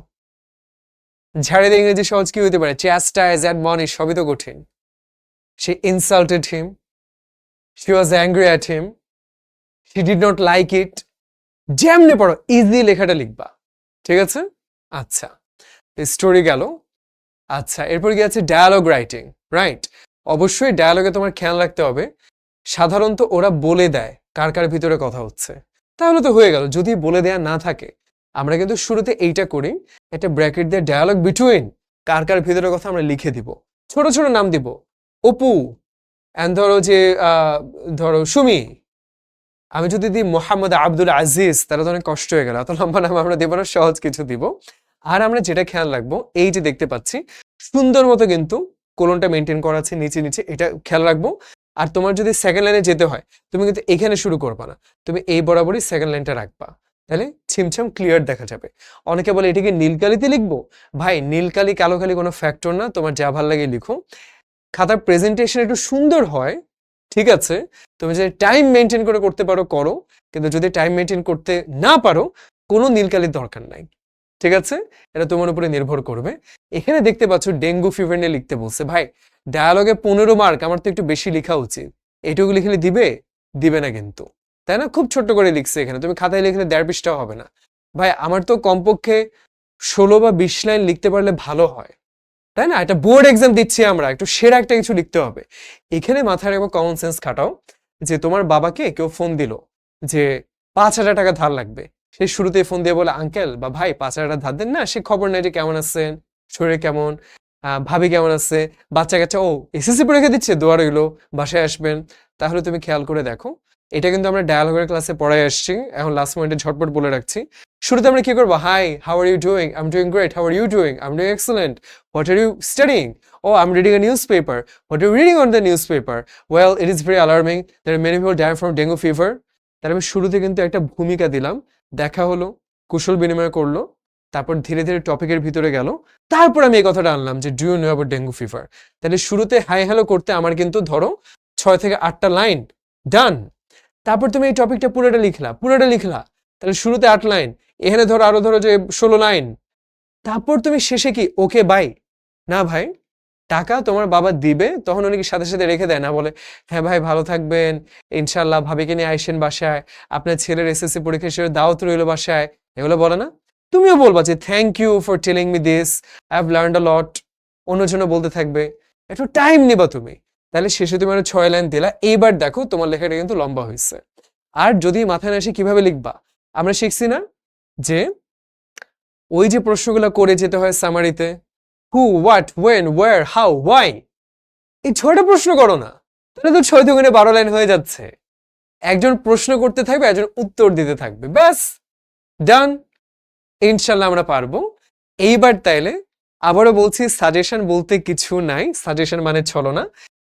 ঝাড়ে দিয়ে ইংরেজি সহজ কি হতে পারে? চ্যাস্টাইজ, অ্যাডমনিশ, সবই তো কঠিন। She insulted him, she was angry at him, she did not like it. যেমনে পড়ো ইজি লেখাটা লিখবা। ঠিক আছে? আচ্ছা, স্টোরি গেল। আচ্ছা, এরপর কি আছে? Dialogue writing. রাইট, অবশ্যই ডায়ালগে তোমার খেয়াল রাখতে হবে সাধারণত ওরা বলে দেয় কার কার ভিতরে কথা হচ্ছে, তাহলে তো হয়ে গেল। যদি বলে দেয়া না থাকে আমরা কিন্তু শুরুতে এইটা করি, একটা ব্র্যাকেট দিয়ে ডায়ালগ বিটুইন কার কার ভিতরে কথা আমরা লিখে দিব, ছোট ছোট নাম দিব, অপু এন্ড ধরো যে ধরো সুমি। আমি যদি দিই মোহাম্মদ আব্দুল আজিজ তাহলে তো অনেক কষ্ট হয়ে গেল, এত লম্বা নাম আমরা দেবো না, সহজ কিছু দিব। আর আমরা যেটা খেয়াল রাখবো, এই যে দেখতে পাচ্ছি সুন্দর মতো কিন্তু কোলনটা মেনটেন করা আছে নিচে নিচে, এটা খেয়াল রাখবো। আর তোমার যদি সেকেন্ড লাইনে যেতে হয় তুমি কিন্তু এখানে শুরু করবা না, তুমি এই বরাবরই সেকেন্ড লাইনটা রাখবা, তাহলে ছিমছাম ক্লিয়ার দেখা যাবে। অনেকে বলে এটাকে নীলকালিতে লিখবো, ভাই নীলকালি কালো কালি কোনো ফ্যাক্টর না, তোমার যা ভাল লাগে লিখো। খাতার প্রেজেন্টেশন একটু সুন্দর হয়, ঠিক আছে, তুমি যদি টাইম মেনটেন করে করতে পারো করো, কিন্তু যদি টাইম মেনটেন করতে না পারো কোনো নীলকালির দরকার নাই। ঠিক আছে? এটা তোমার উপরে নির্ভর করবে। এখানে দেখতে পাচ্ছ ডেঙ্গু ফিভার নিয়ে লিখতে বলছে, ভাই ডায়ালগে 15 মার্ক, আমার তো একটু বেশি লেখা উচিত, এইটুকু লিখলে দিবে? দিবে না কিন্তু, তাই না? খুব ছোট্ট করে লিখছে এখানে, তুমি খাতায় লিখলে 1.5 পৃষ্ঠাও হবে না। ভাই আমার তো কমপক্ষে 16 বা 20 লাইন লিখতে পারলে ভালো হয়, তাই না? একটা বোর্ড এক্সাম দিচ্ছি আমরা, একটু সেরা একটা কিছু লিখতে হবে। এখানে মাথায় রাখবো, কমন সেন্স খাটাও, যে তোমার বাবাকে কেউ ফোন দিল যে 5,000 টাকা ধার লাগবে, সে শুরুতেই ফোন দিয়ে বলে আঙ্কেল বা ভাই 5,000 টাকা ধার দেন না, সে খবর নেই যে কেমন আছেন, শরীর কেমন, ভাবি কেমন আছে, বাচ্চা কাচ্চা, ও এসএসসি পরীক্ষা দিচ্ছে, দোয়া রইলো, বাসায় আসবেন। তাহলে তুমি খেয়াল করে দেখো, এটা কিন্তু আমরা ডায়ালগের ক্লাসে পড়াই আসছি, এখন লাস্ট পয়েন্টে ঝটপট বলে রাখছি। শুরুতে আমরা কি করবো? Hi, how are you doing? I am doing great, how are you doing? I am doing excellent. What are you studying? Oh, I'm reading a newspaper. What are you reading on the newspaper? Well, it is very alarming. There are many people dying from dengue fever. তার আমি শুরুতে কিন্তু একটা ভূমিকা দিলাম, দেখা হলো, কুশল বিনিময় করলো, তারপর ধীরে ধীরে টপিকের ভিতরে গেল, তারপর আমি এই কথাটা আনলাম যে do you know about dengue fever. তাহলে শুরুতে হাই হ্যালো করতে আমার কিন্তু ধরো 6 থেকে 8টা লাইন ডান। তারপর তুমি এই টপিকটা পুরোটা লিখলা, তাহলে শুরুতে 8 লাইন, এখানে ধরো আরো ধরো যে 16 লাইন। তারপর তুমি শেষে কি ওকে বাই? না ভাই, টাকা তোমার বাবা দিবে, তখন উনি কি সাথে সাথে রেখে দেয় না, বলে হ্যাঁ ভাই ভালো থাকবেন, ইনশাল্লাহ ভাবিকে নিয়ে আইসেন বাসায়, আপনার ছেলের এসএসসি পরীক্ষা হিসেবে দাওয়াত রইল বাসায়, এগুলো বলে না? তুমিও বলবা যে thank you for telling me this, I have learned a lot, অন্যজনও বলতে থাকবে, একটু টাইম নিবা তুমি। তাহলে শেষে তুমি 6 লাইন দিলা, এইবার দেখো তোমার লেখাটা কিন্তু লম্বা হয়েছে। আর যদি মাথায় না আসে কিভাবে লিখবা, আমরা শিখছি না যে ওই যে প্রশ্নগুলো করে যেতে হয় সামারিতে, who, what, when, where, how, why, এই 6টা প্রশ্ন করো না, তাহলে তো 6 দুগুণে 12 লাইন হয়ে যাচ্ছে। একজন প্রশ্ন করতে থাকবে, একজন উত্তর দিতে থাকবে, ব্যাস ডান। ইনশাল্লাহ আমরা পারবো। এইবার তাইলে আবারও বলছি, সাজেশন বলতে কিছু নাই, সাজেশন মানে চলো না,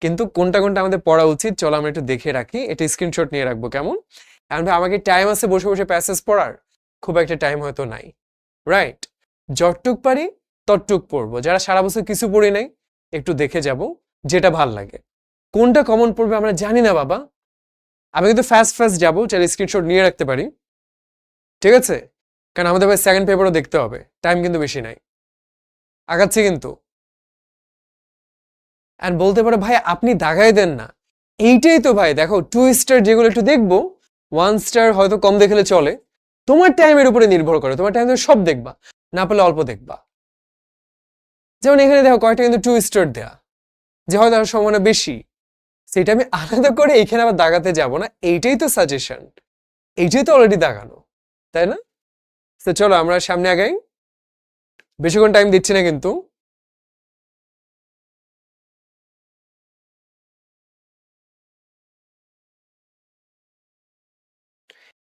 কিন্তু কোনটা কোনটা আমাদের পড়া উচিত চলো আমরা একটু দেখে রাখি, এটা স্ক্রিনশট নিয়ে রাখবো কেমন? কারণ ভাই আমাকে টাইম আছে বসে বসে প্যাসেজ পড়ার? খুব একটা টাইম হয়তো নাই, রাইট? যতটুক পারি ততটুক পড়বো, যারা সারা বছর কিছু পড়ি নাই একটু দেখে যাব যেটা ভাল লাগে। কোনটা কমন পড়বে আমরা জানি না বাবা, আমি কিন্তু ফার্স্ট যাবো, চাইলে স্ক্রিনশট নিয়ে রাখতে পারি, ঠিক আছে? কারণ আমাদের ভাই সেকেন্ড পেপারও দেখতে হবে, টাইম কিন্তু বেশি নাই, আগাচ্ছি কিন্তু। অ্যান্ড বলতে পারো ভাই আপনি দাগাই দেন না, এইটাই তো ভাই, দেখো 2 স্টার যেগুলো একটু দেখবো, 1 স্টার হয়তো কম দেখলে চলে, তোমার টাইমের উপরে নির্ভর করে, তোমার টাইম সব দেখবা, না পেলে অল্প দেখবা। যেমন এখানে দেখো কয়েকটা কিন্তু 2 স্টার দেয়া, যে হয়তো সম্ভাবনা বেশি, সেটা আমি আলাদা করে এখানে আবার দাগাতে যাব না, এইটাই তো সাজেশন, এইটাই তো অলরেডি দাগানো, তাই না? তো চলো আমরা সামনে আগাই, বেশিক্ষণ টাইম দিচ্ছি না কিন্তু।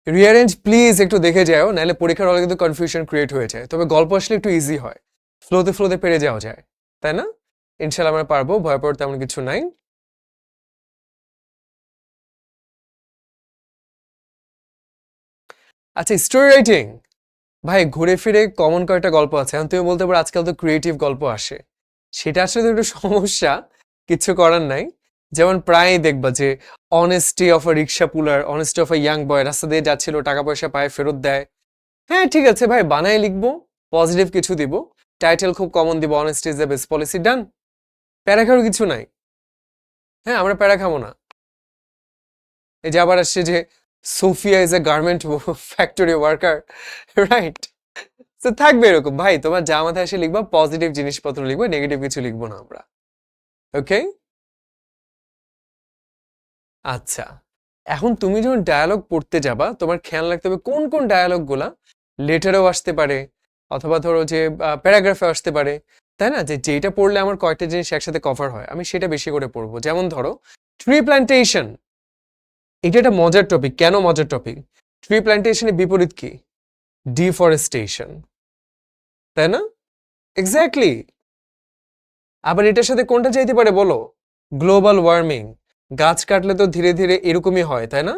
রিয়ারেঞ্জ প্লিজ একটু দেখে যাও, নাহলে পরীক্ষার হলে কিন্তু কনফিউশন ক্রিয়েট হয়ে যায়। তবে গল্প আসলে একটু ইজি হয়, ফ্লোতে ফ্লোতে পেরে যাওয়া যায়, তাই না? ইনশাল্লাহ আমরা পারবো, ভয় পাওয়ার তেমন কিছু নাই। আচ্ছা, স্টোরি রাইটিং, ভাই ঘুরে ফিরে কমন কয়েকটা গল্প আছে। এখন তুমি বলতে পারো আজকাল তো ক্রিয়েটিভ গল্প আসে, সেটা আসলে তো একটু সমস্যা, কিছু করার নাই। যেমন প্রায়ই দেখবা যে honesty of a rickshaw puller, honesty of a young boy, রাস্তা দিয়ে যাচ্ছিল, টাকা পয়সা পায়, ফেরত দেয়। হ্যাঁ ঠিক আছে ভাই, বানায় লিখবো, পজিটিভ কিছু দিব, টাইটেল খুব কমন দিব, honesty is the best policy, done. Para খাওয়ার কিছু নাই। হ্যাঁ, আমরা প্যারা খাবো না। এই যে আবার আসছে যে Sophia is a garment factory worker, right? তো থাকবে এরকম, ভাই তোমার যা মাথায় এসে লিখবা, পজিটিভ জিনিসপত্র লিখবা, নেগেটিভ কিছু লিখবো না আমরা, ওকে? আচ্ছা, এখন তুমি যখন ডায়ালগ পড়তে যাবা, তোমার খেয়াল রাখতে হবে কোন কোন ডায়ালগ গুলা লেটারেও আসতে পারে, অথবা ধরো যে প্যারাগ্রাফে আসতে পারে, তাই না? যে যেটা পড়লে আমার কয়েকটা জিনিস একসাথে কভার হয়, আমি সেটা বেশি করে পড়বো। যেমন ধরো ট্রি প্ল্যান্টেশন, এটা একটা মজার টপিক। কেন মজার টপিক? ট্রি প্ল্যান্টেশনের বিপরীত কি? ডিফরেস্টেশন, তাই না? এক্স্যাক্টলি। আবার এটার সাথে কোনটা চাইতে পারে বলো? গ্লোবাল ওয়ার্মিং, গাছ কাটলে তো ধীরে ধীরে এরকমই হয়, তাই না?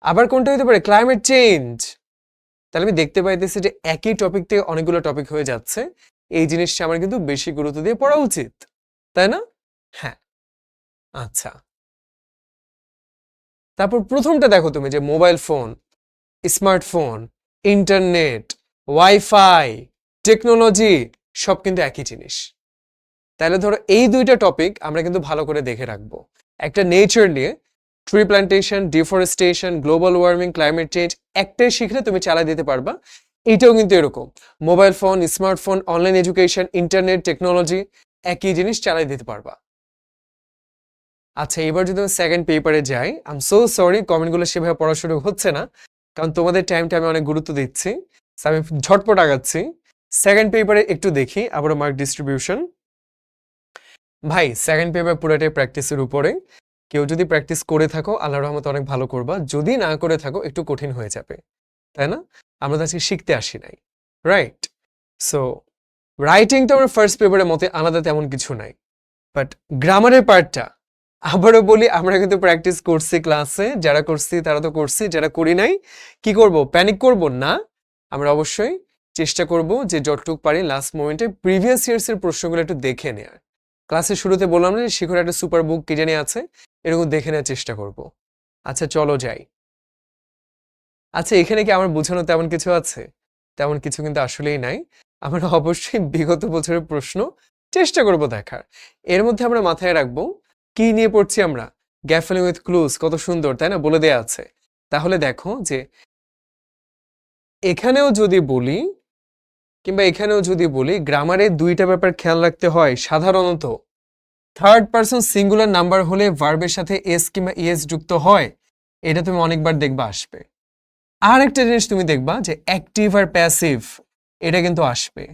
আবার কোনটা হতে পারে? Climate change. তাহলে আমি দেখতে পাইতেছি যে একই টপিক থেকে অনেকগুলো টপিক হয়ে যাচ্ছে, এই জিনিসটা আমার কিন্তু বেশি গুরুত্ব দিয়ে পড়া উচিত, তাই না? হ্যাঁ। আচ্ছা, তারপর প্রথমটা দেখো তুমি, যে mobile phone, smartphone, internet, wifi, technology, সব কিন্তু একই জিনিস। তাহলে ধরো এই দুইটা টপিক আমরা কিন্তু ভালো করে দেখে রাখবো। একটা নেচার নিয়ে, tree plantation, deforestation, global warming, climate change, একটাই শিখলে তুমি চালাই দিতে পারবা। এইটাও কিন্তু এরকম, mobile phone, smartphone, online education, internet, technology, একই জিনিস চালাই দিতে পারবা। আচ্ছা, এবার যদি আমি সেকেন্ড পেপারে যাই, আই এম সো সরি কমেন্টগুলো সেভাবে পড়াশুনো হচ্ছে না, কারণ তোমাদের টাইমটা আমি অনেক গুরুত্ব দিচ্ছি, আমি ঝটপট আগাচ্ছি। সেকেন্ড পেপারে একটু দেখি আবারও মার্ক ডিস্ট্রিবিউশন। ভাই সেকেন্ড পেপার পুরোটাই প্র্যাকটিসের উপরে। কেউ যদি প্র্যাকটিস করে থাকো, আল্লাহর রহমতে অনেক ভালো করবা, যদি না করে থাকো একটু কঠিন হয়ে যাবে, তাই না? আমরা তো আজকে শিখতে আসি নাই, রাইট? সো রাইটিং তো আমার ফার্স্ট পেপারের মতে আলাদা তেমন কিছু নাই, বাট গ্রামারের পার্টটা আবারও বলি, আমরা কিন্তু প্র্যাকটিস করছি ক্লাসে, যারা করছি তারা তো করছি, যারা করি নাই কি করব? প্যানিক করব না, আমরা অবশ্যই চেষ্টা করব যে যতটুকু পারি লাস্ট মোমেন্টে প্রিভিয়াস ইয়ার্স এর প্রশ্নগুলো একটু দেখে নেওয়ার। ক্লাসের শুরুতে বললাম না যে শিখর একটা সুপার বুক কি জানি আছে, এরকম দেখে নেওয়ার চেষ্টা করব। আচ্ছা চলো যাই। আচ্ছা, এখানে কি আমার বোঝানো তেমন কিছু আছে? তেমন কিছু কিন্তু আসলেই নাই। আমরা অবশ্যই বিগত বছরের প্রশ্ন চেষ্টা করব দেখার। এর মধ্যে আমরা মাথায় রাখবো কি নিয়ে পড়ছি আমরা, গ্যাপ ফিলিং উইথ ক্লুজ, কত সুন্দর, তাই না? বলে দেয়া আছে। তাহলে দেখো যে এখানেও যদি বলি, কিংবা এখানেও যদি বলি, গ্রামারে দুইটা ব্যাপার খেয়াল রাখতে হয় সাধারণত। থার্ড পারসন সিঙ্গুলার নাম্বার হলে ভার্বের সাথে এস কিংবা ইএস যুক্ত হয়, এটা তুমি অনেকবার দেখবা আসবে। আর একটা জিনিস তুমি দেখবা যে অ্যাক্টিভ আর প্যাসিভ, এটা কিন্তু আসবে।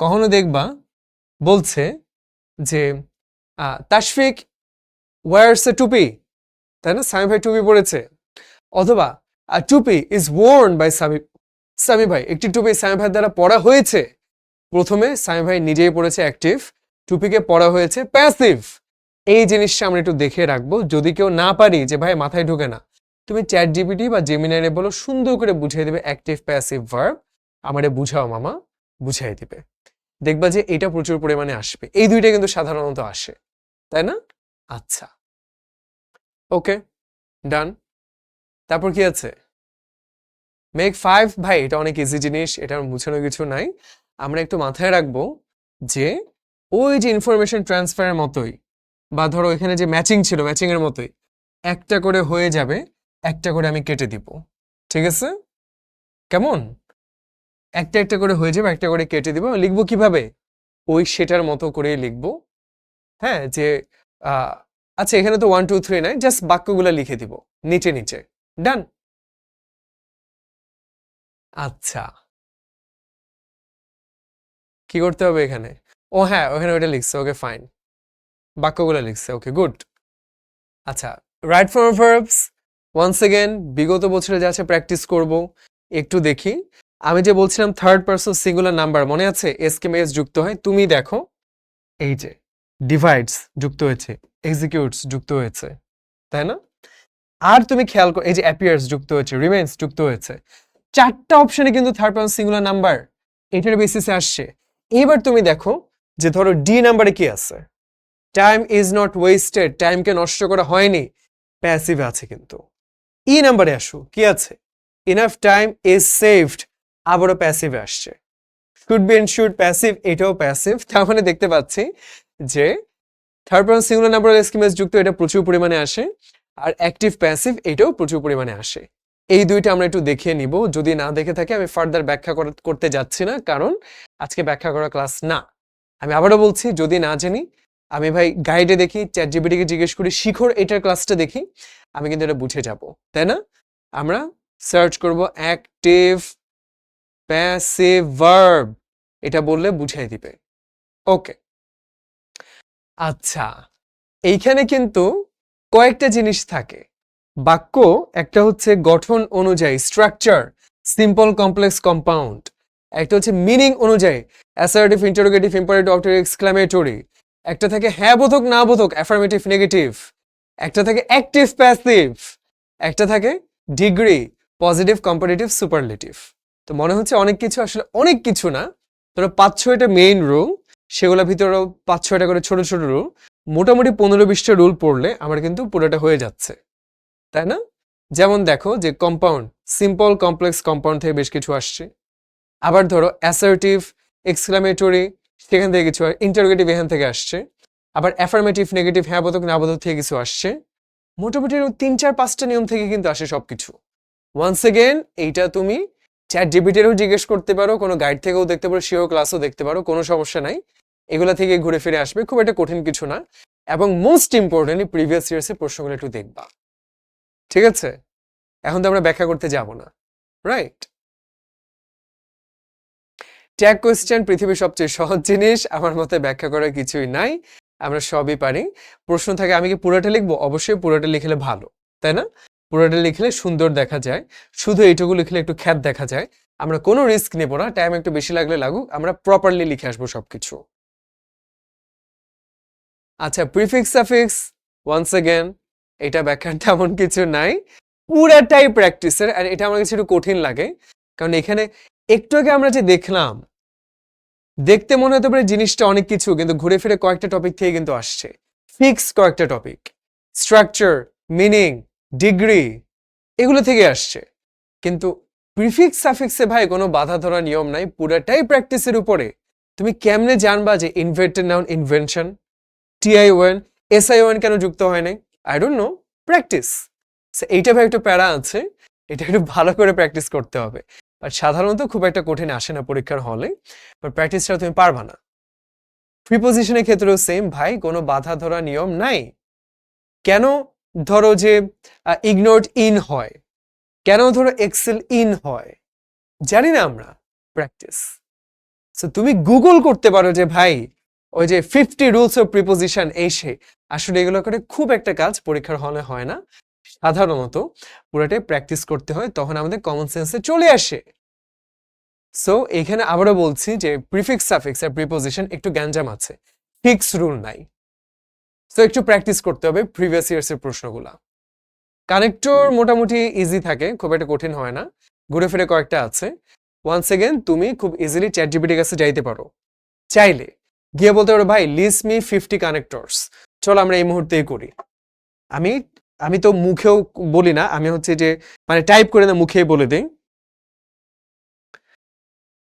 কখনো দেখবা বলছে যে তাশফিক ওয়ার্স এ টুপি, তাই না? সামি ভাই টুপি পরেছে। অথবা টুপি is worn by Sami, Sami ভাই একটি টুপি সামি ভাইয়ের দ্বারা পরা হয়েছে। প্রথমে সামি ভাই নিজেই পড়েছে অ্যাক্টিভ, টুপিকে পড়া হয়েছে প্যাসিভ। এই জিনিসটা আমরা একটু দেখে রাখবো। যদি কেউ না পারি যে ভাই মাথায় ঢোকে না, তুমি চ্যাট জিপিটি বা জেমিনাইরে বলো, সুন্দর করে বুঝিয়ে দেবে অ্যাক্টিভ প্যাসিভ ভার্ব। আমারে বুঝাও মামা, বুঝাই দিবে। দেখবা যে এটা প্রচুর পরিমাণে আসবে। এই দুইটা কিন্তু সাধারণত আসে, তাই না? আচ্ছা, ওকে, ডান। তারপর কি আছে? মেক ফাইভ, ভাই এটা অনেক ইজি জিনিস, এটা বুঝানো কিছু নাই। আমরা একটু মাথায় রাখবো যে ওই যে ইনফরমেশন ট্রান্সফারের মতোই, বা ধরো এখানে যে ম্যাচিং ছিল, ম্যাচিং এর মতোই একটা করে হয়ে যাবে, একটা করে আমি কেটে দিব, ঠিক আছে? কেমন? একটা একটা করে হয়ে যাবে, একটা করে কেটে দিব। লিখবো কিভাবে? ওই সেটার মতো করেই লিখবো। হ্যাঁ, যে আচ্ছা এখানে তো 1 2 3 নাই, জাস্ট বাক্যগুলো লিখে দিব নিচে নিচে। ডান। আচ্ছা কি করতে হবে এখানে? ও হ্যাঁ, ওখানে ওটা লিখছে, ওকে ফাইন, বাক্যগুলো লিখছে, ওকে গুড। আচ্ছা, right form of verbs once again বিগত বছরে যা আছে প্র্যাকটিস করব। একটু দেখি, আমি যে বলছিলাম থার্ড পারসন সিঙ্গুলার নাম্বার মনে আছে, এস কে এস যুক্ত হয়, তুমি দেখো এই যে ডিভাইডস যুক্ত হয়েছে, এক্সিকিউটস যুক্ত হয়েছে, তাই না? আর তুমি খেয়াল করো এই যে অ্যাপিয়ার্স যুক্ত হয়েছে, রিমেইনস যুক্ত হয়েছে, চারটা অপশনে কিন্তু থার্ড পারসন সিঙ্গুলার নাম্বার এটার বেসিসে আসছে। এবার তুমি দেখো যে ধরো ডি নাম্বারে কি আছে, টাইম ইজ নট ওয়েস্টেড, টাইমকে নষ্ট করা হয়নি, প্যাসিভ আছে কিন্তু। ই নাম্বারে আসো, কি আছে, ইনাফ টাইম ইজ সেভড, আবারও প্যাসিভে আসছে। শুড বি এনশিওরড প্যাসিভ, এটাও প্যাসিভ। তার মানে দেখতে পাচ্ছি যে থার্ড পারসন সিঙ্গুলার নাম্বার এসকিউএস যুক্ত এটা প্রচুর পরিমাণে আসে, আর অ্যাক্টিভ প্যাসিভ এটাও প্রচুর পরিমাণে আসে। এই দুইটা আমরা একটু দেখিয়ে নিব, যদি না দেখে থাকি আমি ফার্দার ব্যাখ্যা করতে যাচ্ছি না, কারণ আজকে ব্যাখ্যা করা ক্লাস না। আমি আবারও বলছি, যদি না জানি আমি ভাই গাইডে দেখি, চ্যাট জিপিটিকে জিজ্ঞেস করি, শিখর এটার ক্লাসটা দেখি, আমি কিন্তু এটা বুঝে যাব, তাই না? আমরা সার্চ করব অ্যাক্টিভ প্যাসিভ ভার্ব, এটা বললে বুঝাই দিবে। ওকে, আচ্ছা এইখানে কিন্তু কয়েকটা জিনিস থাকে। বাক্য একটা হচ্ছে গঠন অনুযায়ী স্ট্রাকচার, সিম্পল কমপ্লেক্স কম্পাউন্ড। একটা হচ্ছে মিনিং অনুযায়ী assertive, interrogative, imperative, objective, exclamatory. একটা থাকে হ্যাঁ বোধক না বোধক, অ্যাফার্মেটিভ, নেগেটিভ। একটা থাকে অ্যাক্টিভ প্যাসিভ। একটা থাকে ডিগ্রি, পজিটিভ, কম্পারেটিভ, সুপারলেটিভ। তো মনে হচ্ছে অনেক কিছু, আসলে অনেক কিছু না, ধরো 5-6টা মেইন রুল, সেগুলোর ভিতরেও 5-6টা করে ছোট ছোট রুল, মোটামুটি 15-20টা রুল পড়লে আমার কিন্তু পুরোটা হয়ে যাচ্ছে, তাই না? যেমন দেখো যে কম্পাউন্ড, সিম্পল কমপ্লেক্স কম্পাউন্ড থেকে বেশ কিছু আসছে। আবার ধরো অ্যাসার্টিভ, এক্সক্লামেটরি, সেখান থেকে কিছু, ইন্টারোগেটিভ এখান থেকে আসছে। আবার অ্যাফার্মেটিভ, নেগেটিভ, হ্যাঁ বোধক না বোধক থেকে কিছু আসছে। মোটামুটি 3-4-5টা নিয়ম থেকে কিন্তু আসে সবকিছু। ওয়ান্স এগেন এইটা তুমি চ্যাট জিপিটিরও জিজ্ঞেস করতে পারো, কোনো গাইড থেকেও দেখতে পারো, সেও ক্লাসও দেখতে পারো, কোনো সমস্যা নাই। এগুলা থেকে ঘুরে ফিরে আসবে, খুব একটা কঠিন কিছু না। এবং মোস্ট ইম্পর্টেন্টলি প্রিভিয়াস ইয়ার্সের প্রশ্নগুলো একটু দেখবা, ঠিক আছে? এখন তো আমরা ব্যাখ্যা করতে যাব না, রাইট? ট্যাগ কোয়েশ্চেন পৃথিবীর সবচেয়ে সহজ জিনিস, আমার মতে ব্যাখ্যা করার কিছুই নাই, আমরা সবই পারি। প্রশ্ন থাকে আমি কি পুরোটা লিখবো? অবশ্যই পুরোটা লিখলে ভালো, তাই না? পুরোটা লিখলে সুন্দর দেখা যায়, শুধু এইটুকু লিখলে একটু খ্যাত দেখা যায়। আমরা কোনো রিস্ক নেব না, টাইম একটু বেশি লাগলে লাগুক, আমরা প্রপারলি লিখে আসবো সবকিছু। আচ্ছা, প্রিফিক্স সাফিক্স ওয়ান্স এগেন এটা ব্যাখ্যার তেমন কিছু নাই, পুরাটাই প্র্যাকটিসের। আর এটা আমার কাছে একটু কঠিন লাগে, কারণ এখানে একটু আগে আমরা যে দেখলাম, দেখতে মনে হতে পারে জিনিসটা অনেক কিছু, কিন্তু ঘুরে ফিরে কয়েকটা টপিক থেকে কিন্তু আসছে। ফিক্স কয়েকটা টপিক, স্ট্রাকচার, মিনিং, ডিগ্রি, এগুলো থেকে আসছে। কিন্তু প্রিফিক্স সাফিক্সে ভাই কোনো বাধা ধরা নিয়ম নাই, পুরাটাই প্র্যাকটিসের উপরে। তুমি কেমনে জানবা যে ইনভেন্টেড নাউন ইনভেনশন, টিআইওএন, এসআইওএন কেন যুক্ত হয় নাই? I don't know, practice. এইটা ভাই একটু প্যারা আছে, এটা একটু ভালো করে প্র্যাকটিস করতে হবে। বাট সাধারণত খুব একটা কঠিন আসে না পরীক্ষার হলে, বাট প্র্যাকটিস ছাড়া তুমি পারবা না। প্রিপোজিশনের ক্ষেত্রেও সেম ভাই, কোনো বাধা ধরা নিয়ম নাই। কেন ধরো যে ইগনোরড ইন হয়, কেন ধরো এক্সেল ইন হয়, জানি না আমরা, প্র্যাকটিস। সো তুমি গুগল করতে পারো যে ভাই ওই যে 50 রুলস অফ প্রিপোজিশন, এই সে, আসলে এগুলো করে খুব একটা কাজ পরীক্ষার হলে হয় না। সাধারণত পুরোটাই প্র্যাকটিস করতে হয়, তখন আমাদের কমন সেন্সে চলে আসে। সো এখানে আবারও বলছি যে প্রিফিক্স সাফিক্স আর প্রিপোজিশন একটু গ্যাঞ্জাম আছে, ফিক্স রুল নাই। সো একটু প্র্যাকটিস করতে হবে প্রিভিয়াস ইয়ার্স এর প্রশ্নগুলা। কানেক্টর মোটামুটি ইজি থাকে, খুব একটা কঠিন হয় না, ঘুরে ফিরে কয়েকটা আছে। ওয়ান্স এগেন তুমি খুব ইজিলি চ্যাট জিপিটির কাছে যাইতে পারো, চাইলে গিয়ে বলতে পারো ভাই লিস্ট মি 50 কানেক্টরস, চলো আমরা এই মুহূর্তেই করি। আমি আমি তো মুখেও বলি না, আমি হচ্ছে যে মানে টাইপ করে না, মুখেই বলে দিই,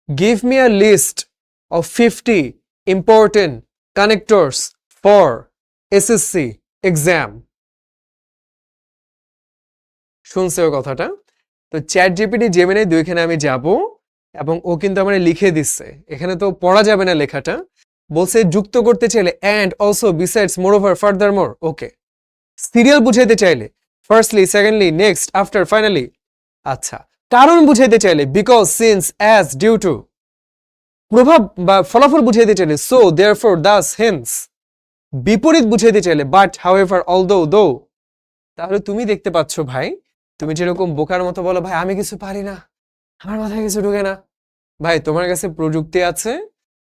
give me a list of 50 important connectors for SSC exam. শুনছে ও কথাটা? তো চ্যাট জিপিটি জেমিনাই দুইখানে আমি যাব, এবং ও কিন্তু আমার লিখে দিচ্ছে, এখানে তো পড়া যাবে না লেখাটা, বলছে যুক্ত করতে চাইলে and also besides moreover furthermore, okay serial বুঝাইতে চাইলে firstly, secondly, next, after, finally. আচ্ছা, কারণ বুঝাইতে চাইলে because, since, as, due to. প্রভাব বা ফলাফল বুঝাইতে চাইলে সো, দেয়ারফর, দাস, হেন্স। বিপরীত বুঝাইতে চাইলে বাট, হাউএভার, অলদো, দো। তাহলে তুমি দেখতে পাচ্ছ ভাই, তুমি যেরকম বোকার মতো বলো ভাই আমি কিছু পারি না, আমার মাথায় কিছু ঢুকে না। ভাই তোমার কাছে প্রযুক্তি আছে,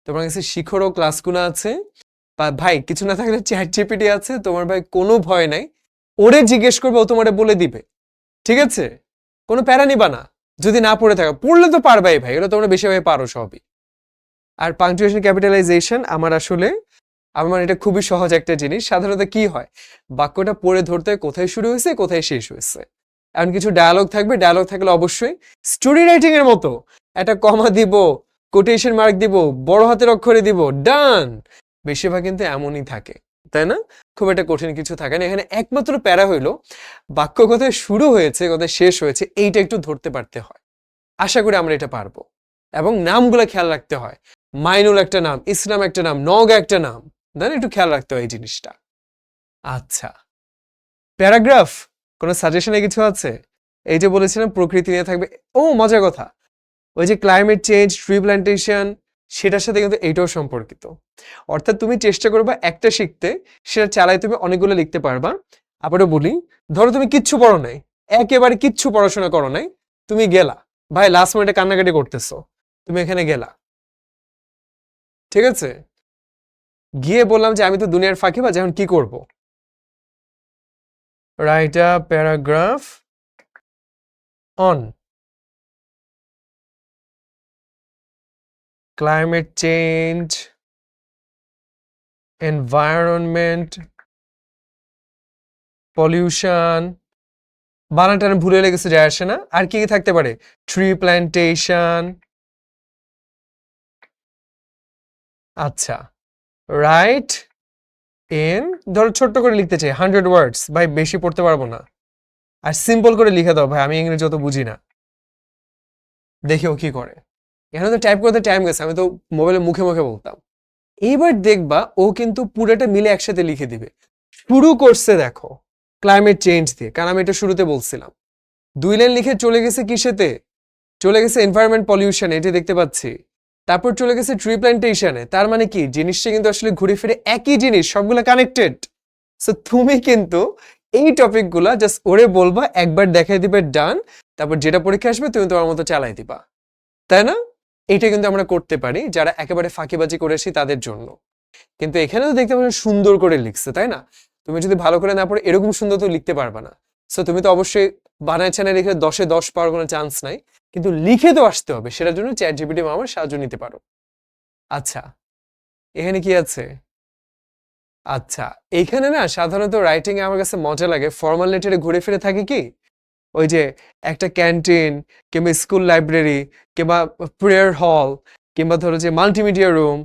তোমার কাছে শিখরও ক্লাসগুলো আছে, বা ভাই কিছু না থাকলে চ্যাট জিপিটি আছে, তোমার ভাই কোনো ভয় নাই। ওরে জিজ্ঞেস করবে, ও তোমারে বলে দিবে। ঠিক আছে, কোনো প্যারা নিবা না। যদি না পড়ে থাকো, পড়লে তো পারবাই ভাই, এটা তোমরা বেশি ভাই পারো সবই। আর পাংচুয়েশন, ক্যাপিটালাইজেশন আমার এটা খুবই সহজ একটা জিনিস। সাধারণত কি হয়, বাক্যটা পড়ে ধরতে হয় কোথায় শুরু হয়েছে কোথায় শেষ হয়েছে। এমন কিছু ডায়ালগ থাকবে, ডায়ালগ থাকলে অবশ্যই স্টোরি রাইটিং এর মতো একটা কমা দিব, কোটেশন মার্ক দিব, বড় হাতের অক্ষরে দিব, ডান। বেশিরভাগ কিন্তু এমনই থাকে, তাই না? খুব একটা কঠিন কিছু থাকে না। এখানে একমাত্র প্যারা হইলো বাক্য কোথায় শুরু হয়েছে কোথায় শেষ হয়েছে, এইটা একটু ধরতে পারতে হয়। আশা করি আমরা এটা পারবো। এবং নামগুলো খেয়াল রাখতে হয়, মাইনুল একটা নাম, ইসলাম একটা নাম, নওগাঁ একটা নাম, দেন একটু খেয়াল রাখতে হয় এই জিনিসটা। আচ্ছা, প্যারাগ্রাফ, কোনো সাজেশনে কিছু আছে? এই যে বলেছিলাম প্রকৃতি নিয়ে থাকবে। ও মজার কথা, ওই যে ক্লাইমেট চেঞ্জ, ট্রি প্ল্যান্টেশন, সেটার সাথে কিন্তু এইটাও সম্পর্কিত। অর্থাৎ তুমি চেষ্টা করবা একটা শিখতে, সেটা চালায় তুমি অনেকগুলো লিখতে পারবা। আবারও বলি, ধরো তুমি কিচ্ছু পড়ো নাই, একেবারে কিচ্ছু পড়াশোনা করো নাই, তুমি গেলা ভাই লাস্ট মিনিটে কান্নাকাটি করতেছো, তুমি এখানে গেলা, ঠিক আছে, গিয়ে বললাম যে আমি তো দুনিয়ার ফাঁকিবাজ, এখন কি করব? Write a paragraph on climate change, environment, pollution, বানানটা ভুলে লেগেছে, যায় আসে না। আর কি কি থাকতে পারে? Tree plantation. আচ্ছা, রাইট ইন, ধরো ছোট্ট করে লিখতে চাই 100 ওয়ার্ডস, ভাই বেশি পড়তে পারবো না, আর সিম্পল করে লিখে দাও ভাই, আমি ইংরেজি অত বুঝি না, দেখি ও কি করে। এখানে তো টাইপ করতে টাইম গেছে, আমি তো মোবাইলে মুখে মুখে বলতাম। এইবার দেখবা ও কিন্তু পুরোটা মিলে একসাথে লিখে দিবে। শুরু করছে দেখো ক্লাইমেট চেঞ্জ দিয়ে, কারণ আমি এটা শুরুতে বলছিলাম। 2 লাইন লিখে চলে গেছে কিসেতে? চলে গেছে এনভায়রনমেন্ট পলিউশন, এটা দেখতে পাচ্ছি। তারপর চলে গেছে ট্রি প্ল্যান্টেশনে, তার মানে কি জিনিসটা কিন্তু আসলে ঘুরে ফিরে একই জিনিস, সবগুলো কানেক্টেড। সো তুমি কিন্তু এই টপিকগুলা জাস্ট ওরে বলবা, একবার দেখাই দিবে, ডান। তারপর যেটা পরীক্ষা আসবে তুমি তোমার মতো চালাই দিবা, তাই না? এইটা কিন্তু আমরা করতে পারি যারা একেবারে ফাঁকিবাজি করেছি তাদের জন্য। কিন্তু এখানে তো দেখতে পাচ্ছ সুন্দর করে লিখছে, তাই না? তুমি যদি ভালো করে না পড়ে এরকম সুন্দর তো লিখতে পারবে না। সো তুমি তো অবশ্যই বানায় ছানায় লিখে 10-এ 10 পাওয়ার কোনো চান্স নাই, কিন্তু লিখে তো আসতে হবে, সেটার জন্য চ্যাট জিপিটি আমার সাহায্য নিতে পারো। আচ্ছা, এখানে কি আছে? আচ্ছা, এইখানে না সাধারণত রাইটিং এ আমার কাছে মজা লাগে, ফর্মাল লেটারে ঘুরে ফিরে থাকে কি, ওই যে একটা ক্যান্টিন, কিংবা স্কুল লাইব্রেরি, কিংবা প্রেয়ার হল, কিংবা ধরো যে মাল্টিমিডিয়া রুম,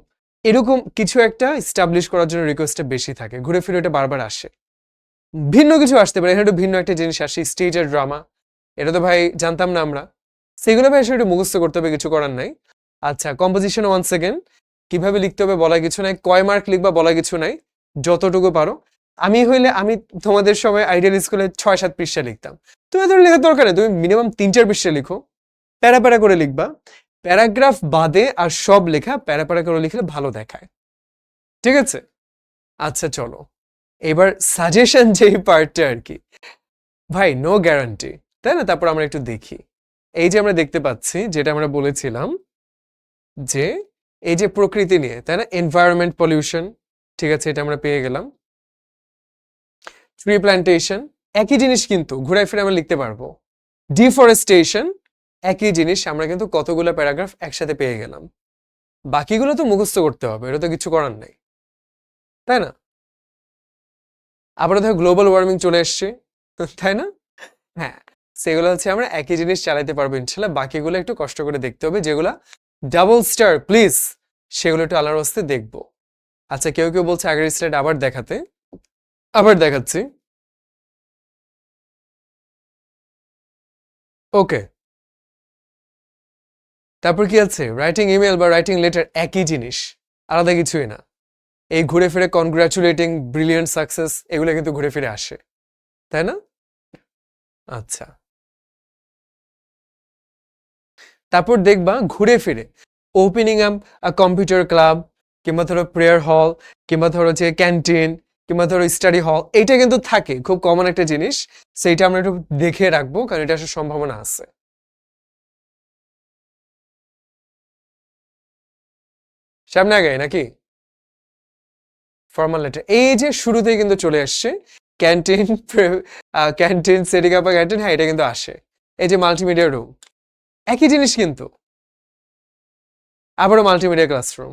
এরকম কিছু একটা এস্টাবলিশ করার জন্য রিকোয়েস্টটা বেশি থাকে, ঘুরে ফিরে এটা বারবার আসে। ভিন্ন কিছু আসতে পারে, এখানে একটু ভিন্ন একটা জিনিস আসে, স্টেজের ড্রামা, এটা তো ভাই জানতাম না আমরা। সেগুলো ভাই আসলে একটু মুখস্থ করতে হবে, কিছু করার নাই। আচ্ছা, কম্পোজিশন 1 সেকেন্ড, কিভাবে লিখতে হবে বলা কিছু নাই, কয় মার্ক লিখবা বলা কিছু নাই, যতটুকু পারো। আমি হইলে আমি তোমাদের সময় আইডিয়াল স্কুলে 6-7 পৃষ্ঠা লিখতাম, তুমি এত লেখার দরকার নেই, তুমি মিনিমাম 3-4 পৃষ্ঠা লিখো, প্যারা প্যারা করে লিখবা। প্যারাগ্রাফ বাদে আর সব লেখা প্যারা প্যারা করে লিখলে ভালো দেখায়, ঠিক আছে? আচ্ছা চলো, এবার সাজেশন যেই পার্টটা আর কি, ভাই নো গ্যারান্টি, তাই না? তারপর আমরা একটু দেখি, এই যে আমরা দেখতে পাচ্ছি যেটা আমরা বলেছিলাম যে এই যে প্রকৃতি নিয়ে, তাই না, এনভায়রনমেন্ট পলিউশন, ঠিক আছে, এটা আমরা পেয়ে গেলাম। ট্রি প্ল্যান্টেশন, একই জিনিস কিন্তু ঘুরাই ফিরে আমরা লিখতে পারবো। ডিফরেস্টেশন, একই জিনিস, আমরা কিন্তু কতগুলো প্যারাগ্রাফ একসাথে পেয়ে গেলাম। বাকিগুলো তো মুখস্থ করতে হবে, এটা তো কিছু করার নেই, তাই না? আবার ধর গ্লোবাল ওয়ার্মিং চলে এসছে, তাই না? হ্যাঁ, সেগুলো হচ্ছে আমরা একই জিনিস চালাতে পারবো ইনশাল্লাহ, বাকিগুলো একটু কষ্ট করে দেখতে হবে, যেগুলা ডাবল স্টার প্লিজ সেগুলো একটু আল্লাহর হস্তে দেখবো। আচ্ছা, কেউ কেউ বলছে আগের স্লাইড আবার দেখাতে, আবার দেখাচ্ছি। ওকে, তারপর কি আছে? রাইটিং ইমেল বা রাইটিং লেটার একই জিনিস, আলাদা কিছুই না। এই ঘুরে ফিরে কনগ্রাচুলেটিং, ব্রিলিয়েন্ট সাকসেস, এগুলো কিন্তু ঘুরে ফিরে আসে। তাই না? আচ্ছা, তারপর দেখবা ঘুরে ফিরে ওপেনিং আপ কম্পিউটার ক্লাব, কিংবা ধরো প্রেয়ার হল, কিংবা ধরো যে ক্যান্টিন, কিংবা ধরো স্টাডি হল, এইটা কিন্তু থাকে, খুব কমন একটা জিনিস। সেইটা আমরা একটু দেখে রাখবো, কারণ এটা আসার সম্ভাবনা আছে। সামনে আগে নাকি ফর্মাল লেটার, এই যে শুরুতেই কিন্তু চলে আসছে canteen, canteen, setting up canteen, হ্যাঁ এটা কিন্তু আসে। এই যে মাল্টিমিডিয়া রুম, একই জিনিস কিন্তু। আবারও মাল্টিমিডিয়া ক্লাসরুম,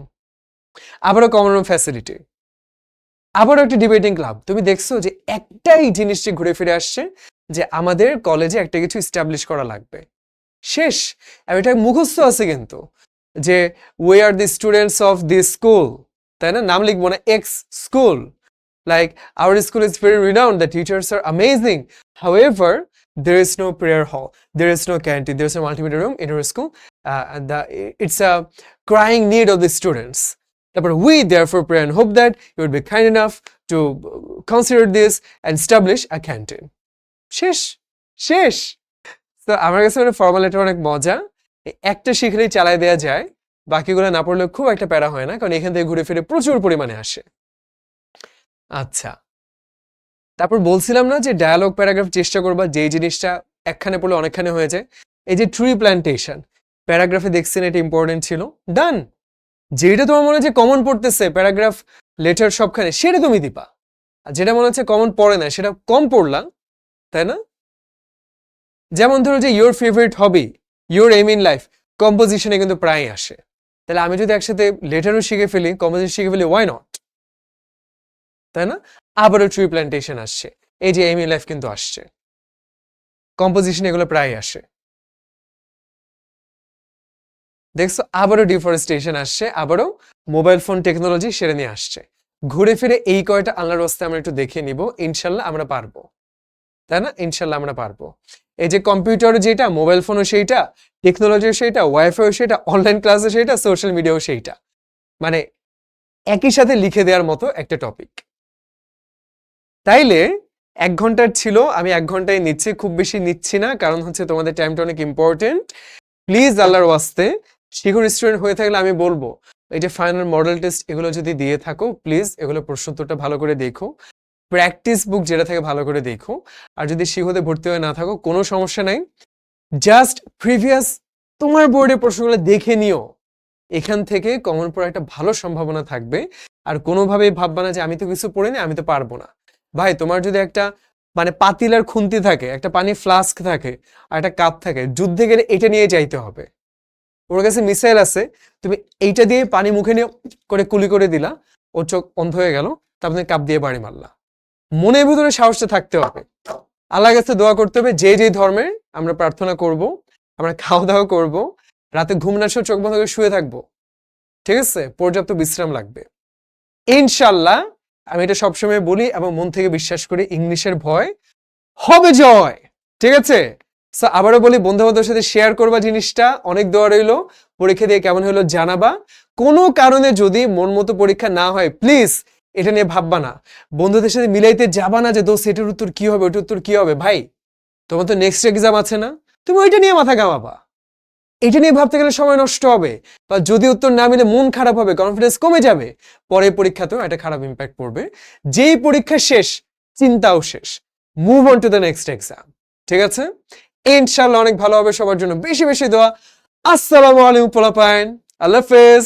আবারও কমন রুম ফ্যাসিলিটি, আবারও একটা ডিবেটিং ক্লাব। তুমি দেখছো যে একটাই জিনিসটি ঘুরে ফিরে আসছে, যে আমাদের কলেজে একটা কিছু ইস্টাবলিশ করা লাগবে। শেষ। আর এটা মুখস্থ আছে কিন্তু, যে we are the students of this school, তাই না? নাম লিখবো না, x school, like our school is very renowned, the teachers are amazing, however there is no prayer hall, there is no canteen, there is no multimedia room in our school, and it's a crying need of the students. But we therefore pray and hope that you would be kind enough to consider this and establish a canteen. শেষ, শেষ। তো আমার কাছে মানে ফর্মাল লেটার অনেক মজা, একটা শিখলেই চালায় দেওয়া যায়, বাকিগুলো না পড়লে খুব একটা প্যারা হয় না, কারণ এখান থেকে ঘুরে ফিরে প্রচুর পরিমাণে আসে। আচ্ছা, তারপর বলছিলাম না যে ডায়ালগ প্যারাগ্রাফ চেষ্টা করবা, যেই জিনিসটা একখানে পড়লে অনেকখানে হয়ে যায়। এই যে ট্রি প্ল্যান্টেশন, প্যারাগ্রাফে দেখছেন এটা ইম্পর্টেন্ট ছিল, ডান। যেটা তোমার মনে হচ্ছে কমন পড়তেছে প্যারাগ্রাফ লেটার সবখানে, সেটা তুমি দিবা। আর যেটা মনে হচ্ছে কমন পড়ে না, সেটা কম পড়লাম, তাই না? যেমন ধরো যে your favourite hobby, your aim in life, কম্পোজিশনে কিন্তু প্রায় আসে। তাহলে আমি যদি একসাথে লেটারও শিখে ফেলি, কম্পোজিশন শিখে ফেলি, ওয়াই নট, তাই না? আবারও ট্রি প্ল্যান্টেশন আসছে, এই যে এম ইন লাইফ কিন্তু আসছে, কম্পোজিশন এগুলো প্রায় আসে। দেখছো, আবারও ডিফরেস্টেশন আসছে, আবারও মোবাইল ফোন টেকনোলজি সেরে নিয়ে আসছে। ঘুরে ফিরে এই কয়টা আল্লাহর রাস্তায় আমরা একটু দেখে নিব, ইনশাল্লাহ আমরা পারবো, তাই না? ইনশাল্লাহ আমরা পারবো। এই যে কম্পিউটার যেটা, মোবাইল ফোনও সেইটা, টেকনোলজিও সেইটা, ওয়াইফাইও সেটা, অনলাইন ক্লাসও সেইটা, সোশ্যাল মিডিয়াও সেইটা, মানে একই সাথে লিখে দেওয়ার মতো একটা টপিক। তাইলে 1 ঘন্টার ছিল, আমি 1 ঘন্টায় নিচ্ছি, খুব বেশি নিচ্ছি না, কারণ হচ্ছে তোমাদের টাইমটা অনেক ইম্পর্টেন্ট। প্লিজ আল্লাহর ওয়াস্তে শিখুর স্টুডেন্ট হয়ে থাকলে আমি বলবো, এই যে ফাইনাল মডেল টেস্ট এগুলো যদি দিয়ে থাকো, প্লিজ এগুলো প্রশ্নোত্তরটা ভালো করে দেখো, প্র্যাকটিস বুক যেটা থাকে ভালো করে দেখো। আর যদি শিখতে ভর্তি হয়ে না থাকো, কোনো সমস্যা নাই, জাস্ট প্রিভিয়াস তোমার বোর্ডের প্রশ্নগুলো দেখে নিও, এখান থেকে কমন পড়ার একটা ভালো সম্ভাবনা থাকবে। আর কোনোভাবেই ভাববা না যে আমি তো কিছু পড়িনি, আমি তো পারবো না। ভাই, তোমার যদি একটা মানে পাতিলার খুন্তি থাকে, একটা পানি ফ্লাস্ক থাকে, আর একটা কাপ থাকে, যুদ্ধে গেলে এটা নিয়ে যাইতে হবে। ওর কাছে মিসাইল আছে, তুমি এইটা দিয়ে পানি মুখে নিয়ে করে কুলি করে দিলা, ওর চোখ অন্ধ হয়ে গেল, তারপরে কাপ দিয়ে বাড়ি মারলা। মনের ভিতরে সাহসটা থাকতে হবে, আল্লাহর কাছে দোয়া করতে হবে, যে যে ধর্মে আমরা প্রার্থনা করব, আমরা খাওয়া দাওয়া করব, রাতে ঘুম না চোখ বন্ধ করে শুয়ে থাকবো, ঠিক আছে? পর্যাপ্ত বিশ্রাম লাগবে ইনশাল্লাহ। আমি এটা সবসময় বলি এবং মন থেকে বিশ্বাস করি, ইংলিশের ভয় হবে জয়, ঠিক আছে? সো আবারও বলি, বন্ধু বান্ধবের সাথে শেয়ার করবা জিনিসটা, অনেক দোয়া রইলো। পরীক্ষা দিয়ে কেমন হলো জানাবা। কোনো কারণে যদি মন মতো পরীক্ষা না হয়, প্লিজ এটা নিয়ে ভাববা না, বন্ধুদের সাথে মিলাইতে যাবা না যে দোস্ত এটার উত্তর কি হবে, ওটার উত্তর কি হবে। ভাই, তোমার তো নেক্সট এক্সাম আছে না, তুমি ওইটা নিয়ে মাথা ঘামাবা। এটা নিয়ে ভাবতে গেলে সময় নষ্ট হবে, বা যদি উত্তর না মিলে মন খারাপ হবে, কনফিডেন্স কমে যাবে, পরে পরীক্ষাতেও একটা খারাপ ইম্প্যাক্ট পড়বে। যেই পরীক্ষা শেষ, চিন্তাও শেষ, move on to the next exam, ঠিক আছে? ইনশাআল্লাহ অনেক ভালো হবে সবার জন্য, বেশি বেশি দোয়া। আসসালামু আলাইকুম পোলাপাইন, আল্লাহ হাফেজ।